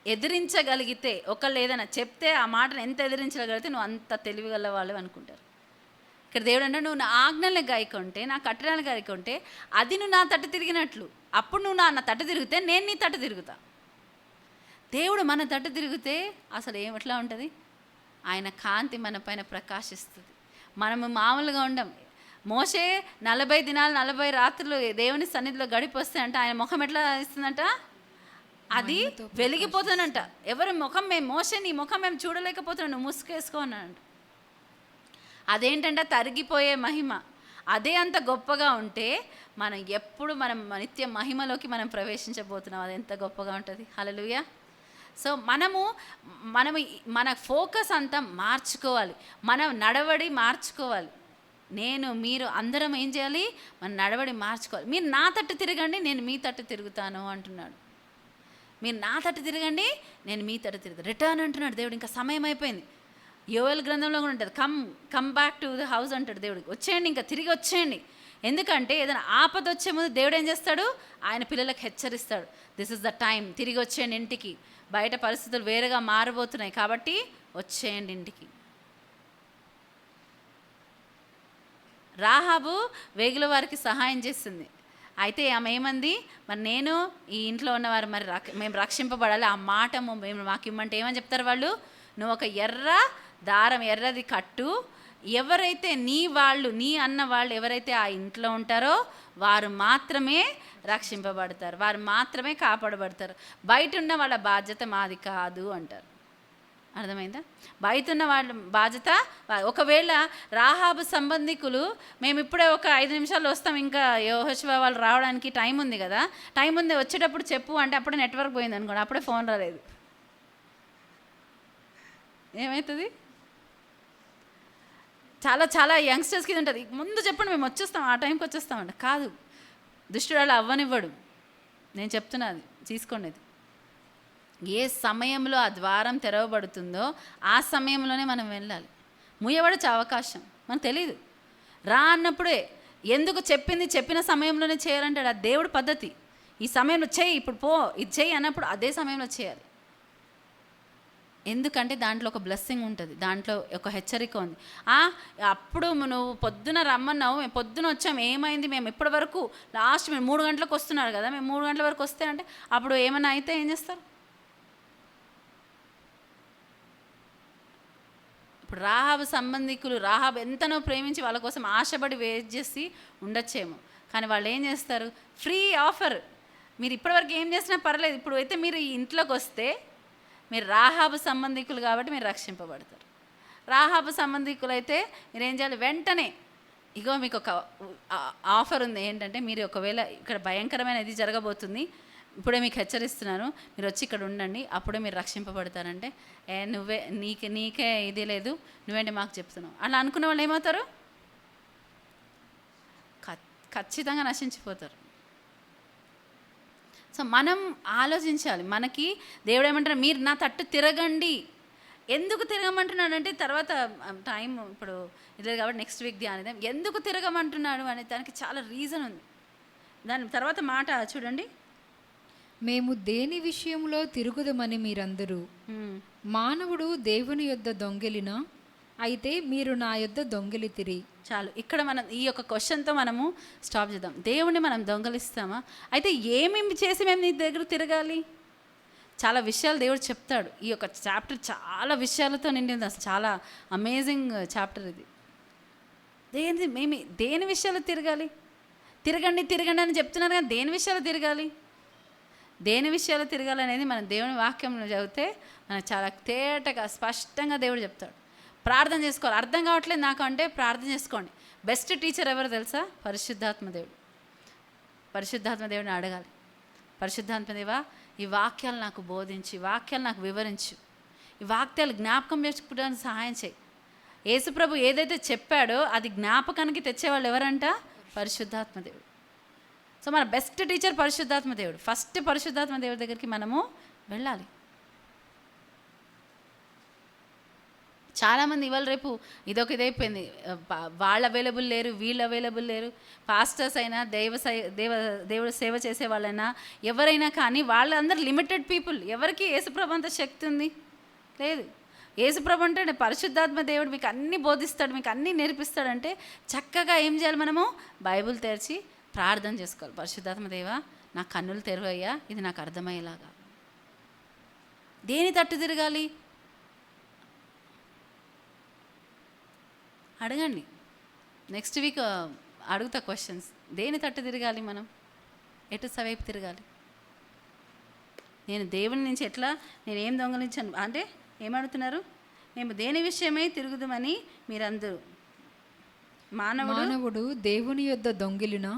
ఎదిరించగలిగితే, ఒకళ్ళు ఏదైనా చెప్తే ఆ మాటను ఎంత ఎదిరించగలిగితే నువ్వు అంత తెలివిగల వాళ్ళు అనుకుంటారు. ఇక్కడ దేవుడు అంటే, నువ్వు నా ఆజ్ఞల్ని గాయకుంటే, నా కట్టడాలను గాయకుంటే అది నువ్వు నా తట్టు తిరిగినట్లు. అప్పుడు నువ్వు నా తట్టు తిరిగితే నేను నీ తట్టు తిరుగుతా. దేవుడు మన తట్టు తిరిగితే అసలు ఎట్లా ఉంటుంది? ఆయన కాంతి మన పైన ప్రకాశిస్తుంది. మనము మామూలుగా ఉండం. మోషే 40 దినాలు 40 రాత్రులు దేవుని సన్నిధిలో గడిపొస్తే అంట ఆయన ముఖం ఎట్లా ఇస్తుందంట? అది వెలిగిపోతుందంట. ఎవరి ముఖం మోషే నీ ముఖం మేము చూడలేకపోతున్నాం, నువ్వు ముసుకేసుకో అన్నాడంట. అదేంటంటే తరిగిపోయే మహిమ. అదే అంత గొప్పగా ఉంటే మనం నిత్య మహిమలోకి మనం ప్రవేశించబోతున్నాం. అది ఎంత గొప్పగా ఉంటుంది. హల్లెలూయా. సో మనము మన ఫోకస్ అంతా మార్చుకోవాలి, మన నడవడి మార్చుకోవాలి. మీరు అందరం ఏం చేయాలి? మన నడవడి మార్చుకోవాలి. మీరు నా తట్టు తిరగండి, నేను మీ తట్టు తిరుగుతాను అంటున్నాడు. మీరు నా తట్టు తిరగండి, నేను మీ తట్టు తిరుగుతాను. రిటర్న్ అంటున్నాడు దేవుడు. ఇంకా సమయం అయిపోయింది. యోవేల్ గ్రంథంలో కూడా ఉంటుంది, come back to the house అంటాడు దేవుడు. వచ్చేయండి, ఇంకా తిరిగి వచ్చేయండి. ఎందుకంటే ఏదైనా ఆపద వచ్చే ముందు దేవుడు ఏం చేస్తాడు? ఆయన పిల్లలకు హెచ్చరిస్తాడు, దిస్ ఇస్ ద టైం, తిరిగి వచ్చేయండి ఇంటికి, బయట పరిస్థితులు వేరుగా మారబోతున్నాయి కాబట్టి వచ్చేయండి ఇంటికి. రాహాబు వేగుల వారికి సహాయం చేస్తుంది. అయితే ఆమె ఏమంది? మరి నేను ఈ ఇంట్లో ఉన్నవారు మరి మేము రక్షింపబడాలి, ఆ మాట మేము మాకు ఇమ్మంటే ఏమని చెప్తారు వాళ్ళు? నువ్వు ఒక ఎర్రది కట్టు, ఎవరైతే నీ అన్న వాళ్ళు ఎవరైతే ఆ ఇంట్లో ఉంటారో వారు మాత్రమే రక్షింపబడతారు, వారు మాత్రమే కాపాడబడతారు, బయట ఉన్న వాళ్ళ బాధ్యత మాది కాదు అంటారు. అర్థమైందా? బయట ఉన్న వాళ్ళ బాధ్యత. ఒకవేళ రాహాబు సంబంధికులు మేము ఇప్పుడే ఒక 5 నిమిషాలు వస్తాం, ఇంకా యెహోషువ వాళ్ళు రావడానికి టైం ఉంది కదా, టైం ఉంది వచ్చేటప్పుడు చెప్పు అంటే అప్పుడే నెట్వర్క్ పోయింది అనుకోండి, అప్పుడే ఫోన్ రాలేదు, ఏమవుతుంది? చాలా చాలా యంగ్స్టర్స్కి ఇది ఉంటుంది, ముందు చెప్పండి మేము వచ్చేస్తాం, ఆ టైంకి వచ్చేస్తామంట. కాదు, దుష్టుడు అలా అవ్వనివ్వడు. నేను చెప్తున్నది తీసుకోండి. ఇది ఏ సమయంలో ఆ ద్వారం తెరవబడుతుందో ఆ సమయంలోనే మనం వెళ్ళాలి. ముయ్యబడచ్చు అవకాశం, మనకు తెలీదు. రా అన్నప్పుడే ఎందుకు చెప్పిన సమయంలోనే చేయాలంటాడు. ఆ దేవుడి పద్ధతి. ఈ సమయంలో చేయి, ఇప్పుడు పో, ఇది చేయి అన్నప్పుడు అదే సమయంలో చేయాలి. ఎందుకంటే దాంట్లో ఒక బ్లెస్సింగ్ ఉంటుంది, దాంట్లో ఒక హెచ్చరిక ఉంది. అప్పుడు నువ్వు పొద్దున రమ్మన్నావు, మేము పొద్దున వచ్చాము, ఏమైంది? మేము ఇప్పటి వరకు లాస్ట్ మేము 3 గంటలకు వస్తున్నారు కదా, మేము 3 గంటల వరకు వస్తే అంటే అప్పుడు ఏమైనా అయితే ఏం చేస్తారు? ఇప్పుడు రాహాబు సంబంధికులు రాహాబు ఎంతనో ప్రేమించి వాళ్ళ కోసం ఆశపడి వెయిట్ చేసి ఉండొచ్చేమో, కానీ వాళ్ళు ఏం చేస్తారు? ఫ్రీ ఆఫర్, మీరు ఇప్పటివరకు ఏం చేసినా పర్లేదు, ఇప్పుడు అయితే మీరు ఈ ఇంట్లోకి వస్తే మీరు రాహాబు సంబంధికులు కాబట్టి మీరు రక్షింపబడతారు. రాహాబు సంబంధికులు అయితే మీరు ఏం చేయాలి? వెంటనే ఇగో మీకు ఒక ఆఫర్ ఉంది, ఏంటంటే మీరు ఒకవేళ ఇక్కడ భయంకరమైన ఇది జరగబోతుంది, ఇప్పుడే మీకు హెచ్చరిస్తున్నాను, మీరు వచ్చి ఇక్కడ ఉండండి, అప్పుడే మీరు రక్షింపబడతారంటే నీకే ఇది లేదు, నువ్వేంటి మాకు చెప్తున్నావు అలా అనుకునే వాళ్ళు ఏమవుతారు? ఖచ్చితంగా నశించిపోతారు. సో మనం ఆలోచించాలి. మనకి దేవుడు ఏమంటారు? మీరు నా తట్టు తిరగండి. ఎందుకు తిరగమంటున్నాడు అంటే తర్వాత టైం ఇప్పుడు ఇది కాబట్టి నెక్స్ట్ వీక్ ధ్యానిద్దాం. ఎందుకు తిరగమంటున్నాడు అనే దానికి చాలా రీజన్ ఉంది. దాని తర్వాత మాట చూడండి, మేము దేని విషయంలో తిరుగుదమని మీరందరూ, మానవుడు దేవుని యొద్ద దొంగిలినా, అయితే మీరు నా యొద్ద దొంగిలితిరి. చాలు, ఇక్కడ మనం ఈ యొక్క క్వశ్చన్తో మనము స్టాప్ చేద్దాం. దేవుణ్ణి మనం దొంగలిస్తామా? అయితే ఏమేమి చేసి మేము నీ దగ్గర తిరగాలి? చాలా విషయాలు దేవుడు చెప్తాడు. ఈ యొక్క చాప్టర్ చాలా విషయాలతో నిండింది, అసలు చాలా అమేజింగ్ చాప్టర్ ఇది. మేము దేని విషయాలు తిరగాలి? తిరగండి అని చెప్తున్నారు కానీ దేని విషయాలు తిరగాలి? దేని విషయాలు తిరగాలనేది మనం దేవుని వాక్యంలో చదివితే మనకు చాలా తేటగా స్పష్టంగా దేవుడు చెప్తాడు. ప్రార్థన చేసుకోవాలి. అర్థం కావట్లేదు నాకు అంటే ప్రార్థన చేసుకోండి. బెస్ట్ టీచర్ ఎవరు తెలుసా? పరిశుద్ధాత్మ దేవుడు. పరిశుద్ధాత్మ దేవుడిని అడగాలి, పరిశుద్ధాత్మదేవా ఈ వాక్యాలు నాకు బోధించి, వాక్యాలు నాకు వివరించు, ఈ వాక్యాలు జ్ఞాపకం చేసుకోవడానికి సహాయం చేయి. యేసుప్రభు ఏదైతే చెప్పాడో అది జ్ఞాపకానికి తెచ్చేవాళ్ళు ఎవరంట? పరిశుద్ధాత్మ దేవుడు. సో మన బెస్ట్ టీచర్ పరిశుద్ధాత్మ దేవుడు. ఫస్ట్ పరిశుద్ధాత్మ దేవుడి దగ్గరికి మనము వెళ్ళాలి. చాలామంది ఇవాళ రేపు ఇదైపోయింది, వాళ్ళు అవైలబుల్ లేరు, వీళ్ళు అవైలబుల్ లేరు. పాస్టర్స్ అయినా దేవుడు సేవ చేసే వాళ్ళైనా ఎవరైనా కానీ వాళ్ళందరూ లిమిటెడ్ పీపుల్. ఎవరికి యేసుప్రభు అంత శక్తి ఉంది? లేదు. యేసుప్రభు అంటే పరిశుద్ధాత్మ దేవుడు మీకు అన్నీ బోధిస్తాడు, మీకు అన్నీ నేర్పిస్తాడంటే చక్కగా ఏం చేయాలి? మనము బైబిల్ తెరిచి ప్రార్థన చేసుకోవాలి. పరిశుద్ధాత్మ దేవా నా కన్నులు తెరవయ్యా, ఇది నాకు అర్థమయ్యేలాగా. దేని తట్టు తిరగాలి? అడగండి. నెక్స్ట్ వీక్ అడుగుతా క్వశ్చన్స్. దేని తట్టు తిరగాలి? మనం ఎటు సవైపు తిరగాలి? నేను దేవుని నుంచి నేనేం దొంగలించాను అంటే ఏమడుగుతున్నారు? మేము దేని విషయమై తిరుగుదామని మీరందరూ. మానవుడు దేవుని యొద్ద దొంగిలినా,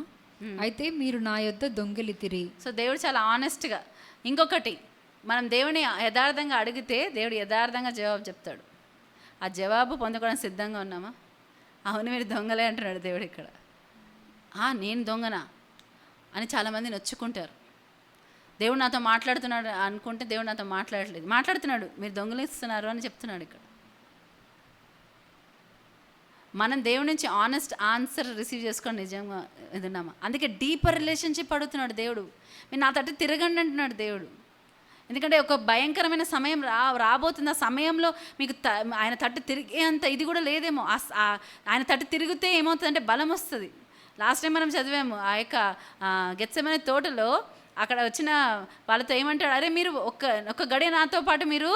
అయితే మీరు నా యొద్ద దొంగిలితిరి. సో దేవుడు చాలా ఆనెస్ట్గా. ఇంకొకటి, మనం దేవుని యథార్థంగా అడిగితే దేవుడు యథార్థంగా జవాబు చెప్తాడు. ఆ జవాబు పొందుకోవడానికి సిద్ధంగా ఉన్నామా? అవును మీరు దొంగలే అంటున్నాడు దేవుడు ఇక్కడ. నేను దొంగనా అని చాలామంది నొచ్చుకుంటారు. దేవుడు నాతో మాట్లాడుతున్నాడు అనుకుంటే దేవుడు నాతో మాట్లాడుతున్నాడు, మీరు దొంగలిస్తున్నారు అని చెప్తున్నాడు ఇక్కడ. మనం దేవుడి నుంచి ఆనెస్ట్ ఆన్సర్ రిసీవ్ చేసుకొని నిజంగా ఎదున్నామా? అందుకే డీపర్ రిలేషన్షిప్ అడుగుతున్నాడు దేవుడు. మీరు నా తట్టు తిరగండి అంటున్నాడు దేవుడు. ఎందుకంటే ఒక భయంకరమైన సమయం రాబోతుంది. ఆ సమయంలో మీకు ఆయన తట్టు తిరిగే అంత ఇది కూడా లేదేమో. ఆయన తట్టు తిరిగితే ఏమవుతుందంటే బలం వస్తుంది. లాస్ట్ టైం మనం చదివాము ఆ యొక్క గెత్సెమనే తోటలో అక్కడ వచ్చిన వాళ్ళతో ఏమంటాడు, అరే మీరు ఒక గడియ నాతో పాటు మీరు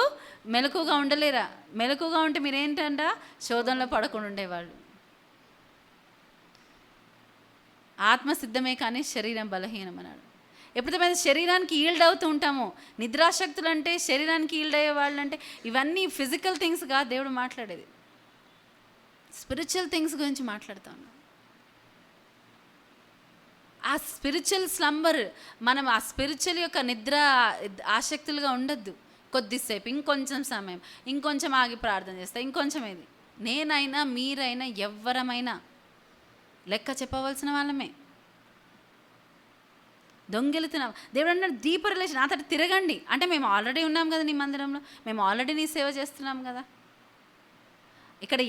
మెలకుగా ఉండలేరా? మెలకుగా ఉంటే మీరు ఏంటంట శోధనలో పడకుండా ఉండేవాళ్ళు. ఆత్మ సిద్ధమే కానీ శరీరం బలహీనం అన్నాడు. ఎప్పుడైతే మనం శరీరానికి ఈల్డ్ అవుతూ ఉంటామో, నిద్రాశక్తులు అంటే శరీరానికి ఈల్డ్ అయ్యే వాళ్ళు అంటే ఇవన్నీ ఫిజికల్ థింగ్స్ కాదు దేవుడు మాట్లాడేది, స్పిరిచువల్ థింగ్స్ గురించి మాట్లాడుతూ ఉన్నాం. ఆ స్పిరిచువల్ స్లంబర్, మనం ఆ స్పిరిచువల్ యొక్క నిద్ర ఆసక్తులుగా ఉండొద్దు. కొద్దిసేపు ఇంకొంచెం సమయం, ఇంకొంచెం ఆగి ప్రార్థన చేస్తా, ఇంకొంచెం ఇది. నేనైనా మీరైనా ఎవ్వరమైనా లెక్క చెప్పవలసిన వాళ్ళమే. దొంగిలుతున్నాం. దేవుడు అన్నాడు డీపర్ రిలేషన్, అతడు తిరగండి అంటే మేము ఆల్రెడీ ఉన్నాం కదా నీ మందిరంలో, మేము ఆల్రెడీ నీ సేవ చేస్తున్నాం కదా. ఇక్కడ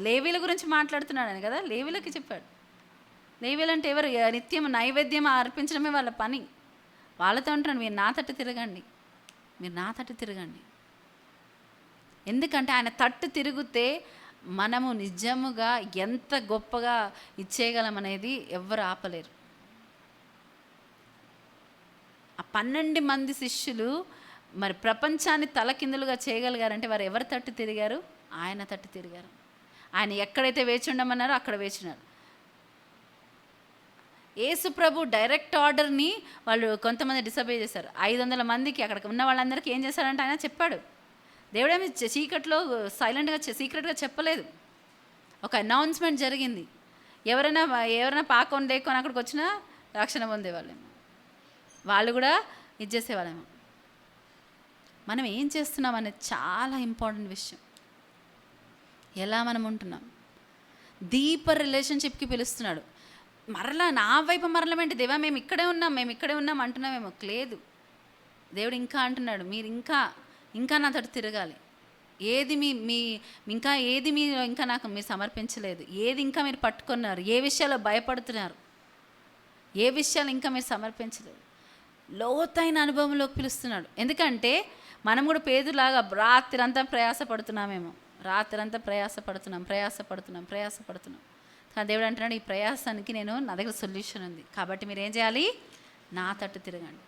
లేవీల గురించి మాట్లాడుతున్నాడని కదా, లేవీలకి చెప్పాడు. లేవీలు అంటే ఎవరు? నిత్యం నైవేద్యం అర్పించడమే వాళ్ళ పని. వాళ్ళతో అంటున్నాడు మీరు నా తట్టు తిరగండి, మీరు నా తట్టు తిరగండి. ఎందుకంటే ఆయన తట్టు తిరిగితే మనము నిజముగా ఎంత గొప్పగా ఇచ్చేయగలం అనేది ఎవ్వరు ఆపలేరు. ఆ 12 మంది శిష్యులు మరి ప్రపంచాన్ని తలకిందులుగా చేయగలిగారంటే వారు ఎవరి తట్టు తిరిగారు? ఆయన తట్టు తిరిగారు. ఆయన ఎక్కడైతే వేచి ఉండమన్నారో అక్కడ వేచినారు. యేసు ప్రభు డైరెక్ట్ ఆర్డర్ని వాళ్ళు కొంతమంది డిసబే చేశారు. 500 మందికి అక్కడ ఉన్న వాళ్ళందరికీ ఏం చేశారంటే ఆయన చెప్పాడు. దేవుడేమి చీకట్లో సైలెంట్గా సీక్రెట్గా చెప్పలేదు. ఒక అనౌన్స్మెంట్ జరిగింది. ఎవరైనా పాకొని లేకొని అక్కడికి వచ్చినా రక్షణ పొందేవాళ్ళేమో, వాళ్ళు కూడా ఇది చేసేవాళ్ళేమో. మనం ఏం చేస్తున్నాం అనేది చాలా ఇంపార్టెంట్ విషయం. ఎలా మనం ఉంటున్నాం? డీపర్ రిలేషన్షిప్కి పిలుస్తున్నాడు. మరలా నా వైపు మరలమేంటి దేవా, మేము ఇక్కడే ఉన్నాం అంటున్నామేమో. లేదు, దేవుడు ఇంకా అంటున్నాడు మీరు ఇంకా నా తోటి తిరగాలి. ఏది ఇంకా నాకు మీరు సమర్పించలేదు, ఏది ఇంకా మీరు పట్టుకున్నారు, ఏ విషయాల్లో భయపడుతున్నారు, ఏ విషయాలు ఇంకా మీరు సమర్పించలేదు, లోతైన అనుభవంలోకి పిలుస్తున్నాడు. ఎందుకంటే మనం కూడా పేదలాగా రాత్రంతా ప్రయాసపడుతున్నామేమో, రాత్రంతా ప్రయాసపడుతున్నాం. కానీ దేవుడు అంటున్నాడు ఈ ప్రయాసానికి నా దగ్గర సొల్యూషన్ ఉంది. కాబట్టి మీరు ఏం చేయాలి? నా తట్టు తిరగండి.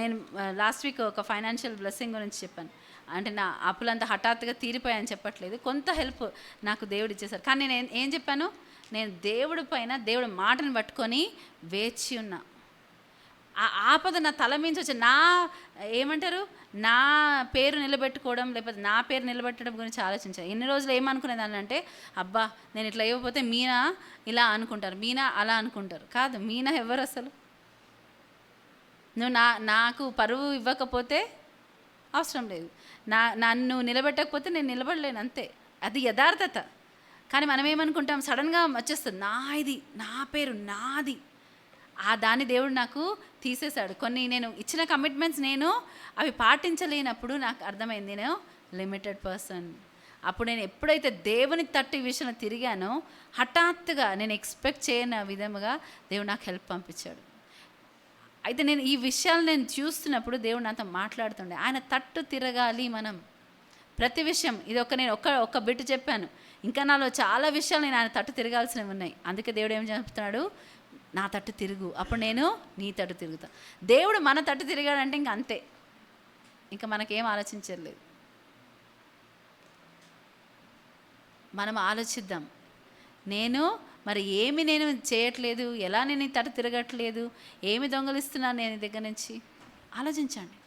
నేను లాస్ట్ వీక్ ఒక ఫైనాన్షియల్ బ్లెస్సింగ్ గురించి చెప్పాను. అంటే నా అప్పులంతా హఠాత్తుగా తీరిపోయాయని చెప్పట్లేదు, కొంత హెల్ప్ నాకు దేవుడు ఇచ్చేశారు. కానీ నేను ఏం చెప్పాను? నేను దేవుడి మాటను పట్టుకొని వేచి ఉన్నా. ఆ ఆపద నా తల మించి వచ్చి నా పేరు నిలబెట్టుకోవడం, లేకపోతే నా పేరు నిలబెట్టడం గురించి ఆలోచించాను. ఎన్ని రోజులు ఏమనుకునేదాన్ని అంటే, అబ్బా నేను ఇట్లా ఇవ్వకపోతే మీనా ఇలా అనుకుంటారు, మీనా అలా అనుకుంటారు. కాదు, మీనా ఎవరు అసలు? నువ్వు నాకు పరువు ఇవ్వకపోతే అవసరం లేదు, నన్ను నిలబెట్టకపోతే నేను నిలబడలేను, అంతే. అది యథార్థత. కానీ మనం ఏమనుకుంటాం, సడన్గా వచ్చేస్తుంది నా పేరు నాది. దాన్ని దేవుడు నాకు తీసేశాడు. కొన్ని నేను ఇచ్చిన కమిట్మెంట్స్ అవి పాటించలేనప్పుడు నాకు అర్థమైంది నేను లిమిటెడ్ పర్సన్. అప్పుడు నేను ఎప్పుడైతే దేవుని తట్టు ఈ విషయంలో తిరిగానో హఠాత్తుగా నేను ఎక్స్పెక్ట్ చేయని విధముగా దేవుడు నాకు హెల్ప్ పంపించాడు. అయితే నేను ఈ విషయాలు చూస్తున్నప్పుడు దేవుడు నాతో మాట్లాడుతుండే. ఆయన తట్టు తిరగాలి మనం ప్రతి విషయం. ఇది నేను ఒక్క బిట్ చెప్పాను, ఇంకా నాలో చాలా విషయాలు నేను ఆయన తట్టు తిరగాల్సినవి ఉన్నాయి. అందుకే దేవుడు ఏం చెప్తున్నాడు? నా తట్టు తిరుగు, అప్పుడు నేను నీ తట్టు తిరుగుతా. దేవుడు మన తట్టు తిరిగాడంటే ఇంక అంతే, ఇంకా మనకేం ఆలోచించలేదు. మనం ఆలోచిద్దాం, నేను చేయట్లేదు, ఎలా నేను ఈ తట్టు తిరగట్లేదు, ఏమి దొంగలిస్తున్నాను నేను ఈ దగ్గర నుంచి. ఆలోచించండి,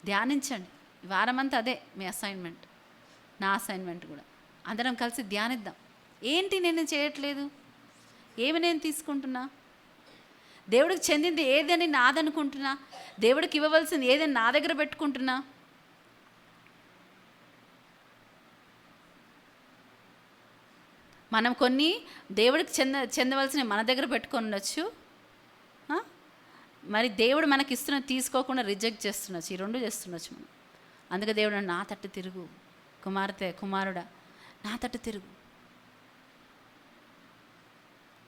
ధ్యానించండి. వారమంతా అదే మీ అసైన్మెంట్, నా అసైన్మెంట్ కూడా. అందరం కలిసి ధ్యానిద్దాం. ఏంటి నేను చేయట్లేదు, ఏమి నేను తీసుకుంటున్నా? దేవుడికి చెందింది ఏదని నాదనుకుంటున్నా, దేవుడికి ఇవ్వవలసింది ఏదని నా దగ్గర పెట్టుకుంటున్నా. మనం కొన్ని దేవుడికి చెందవలసినవి మన దగ్గర పెట్టుకొని ఉండొచ్చు, మరి దేవుడు మనకి ఇస్తున్న తీసుకోకుండా రిజెక్ట్ చేస్తుండొచ్చు. ఈ రెండు చేస్తుండొచ్చు మనం. అందుకే దేవుడు నా తట్టు తిరుగు, కుమార్తె కుమారుడా నా తట్టు తిరుగు.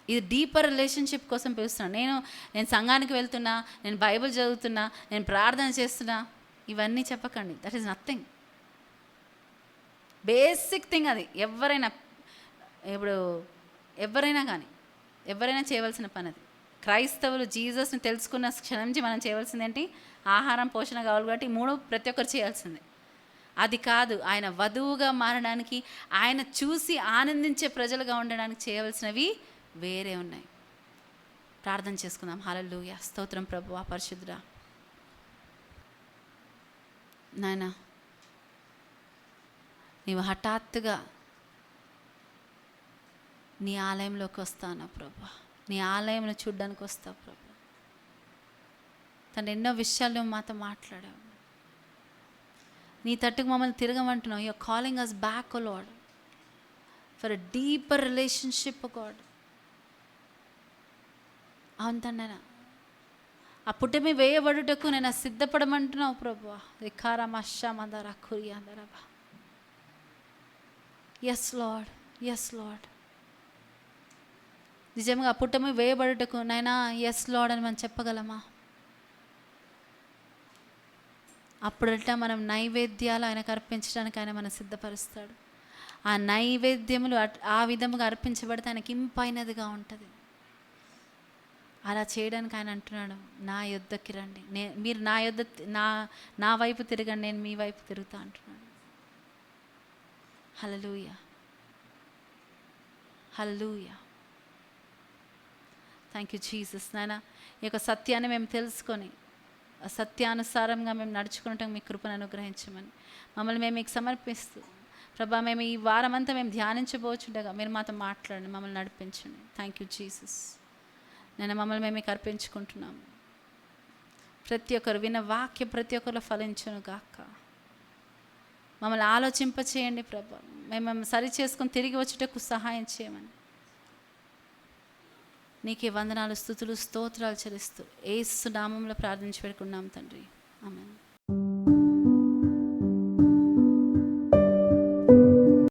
ఇది డీపర్ రిలేషన్షిప్ కోసం పిలుస్తున్నాను. నేను సంఘానికి వెళ్తున్నా, నేను బైబిల్ చదువుతున్నా, నేను ప్రార్థన చేస్తున్నా, ఇవన్నీ చెప్పకండి. That is nothing. Basic thing అది. ఎవరైనా కానీ ఎవరైనా చేయవలసిన పని అది. క్రైస్తవులు జీసస్ని తెలుసుకున్న క్షణం నుంచి మనం చేయవలసింది ఏంటి? ఆహారం, పోషణ కావాలి కాబట్టి 3 ప్రతి ఒక్కరు చేయాల్సిందే. అది కాదు, ఆయన వధువుగా మారడానికి, ఆయన చూసి ఆనందించే ప్రజలుగా ఉండడానికి చేయవలసినవి వేరే ఉన్నాయి. ప్రార్థన చేసుకుందాం. హల్లెలూయా, స్తోత్రం ప్రభువా, పరిశుద్ధుడా. నాయనా, నీవు హఠాత్తుగా నీ ఆలయంలోకి వస్తాను ప్రభా, నీ ఆలయంలో చూడ్డానికి వస్తావు ప్రభా. తను ఎన్నో విషయాలు మాతో మాట్లాడావు. నీ తట్టుకు మమ్మల్ని తిరగమంటున్నావు. You are calling us back O Lord for a deeper relationship God. అవును తండ్రి, ఆ పుట్టమి వేయబడుటకు నేను సిద్ధపడమంటున్నావు ప్రభా. రికారా మషా మందరా కురి అందరబా. Yes Lord, yes Lord. నిజంగా ఆ పుట్టమి వేయబడుటకు నైనా ఎస్ లార్డ్ అని మనం చెప్పగలమా? అప్పుడంట మనం నైవేద్యాలు ఆయనకు అర్పించడానికి ఆయన మనం సిద్ధపరుస్తాడు. ఆ నైవేద్యములు ఆ విధముగా అర్పించబడితే ఆయనకి ఇంపైనదిగా ఉంటుంది. అలా చేయడానికి ఆయన అంటున్నాడు, నా యొద్దకి రండి, మీరు నా వైపు తిరగండి, నేను మీ వైపు తిరుగుతా అంటున్నాడు. Hallelujah, hallelujah. Thank you Jesus. నాయన, ఈ యొక్క సత్యాన్ని మేము తెలుసుకొని ఆ సత్యానుసారంగా మేము నడుచుకుంటాం మీ కృపను అనుగ్రహించమని మమ్మల్ని మేము మీకు సమర్పిస్తూ ప్రభా, మేము ఈ వారమంతా మేము ధ్యానించబోచుండగా మీరు మాతో మాట్లాడండి, మమ్మల్ని నడిపించండి. Thank you Jesus. నేను మమ్మల్ని మేము మీకు అర్పించుకుంటున్నాము. ప్రతి ఒక్కరు విన్న వాక్యం ప్రతి ఒక్కరు ఫలించును గాక. మమ్మల్ని ఆలోచింపచేయండి ప్రభా, మేము సరి చేసుకొని తిరిగి వచ్చుటకు సహాయం చేయమని నీకే వందనాలు, స్తుతులు, స్తోత్రాలు చెల్లిస్తూ యేసు నామములో ప్రార్థించి పెట్టుకున్నాం తండ్రి. ఆమేన్.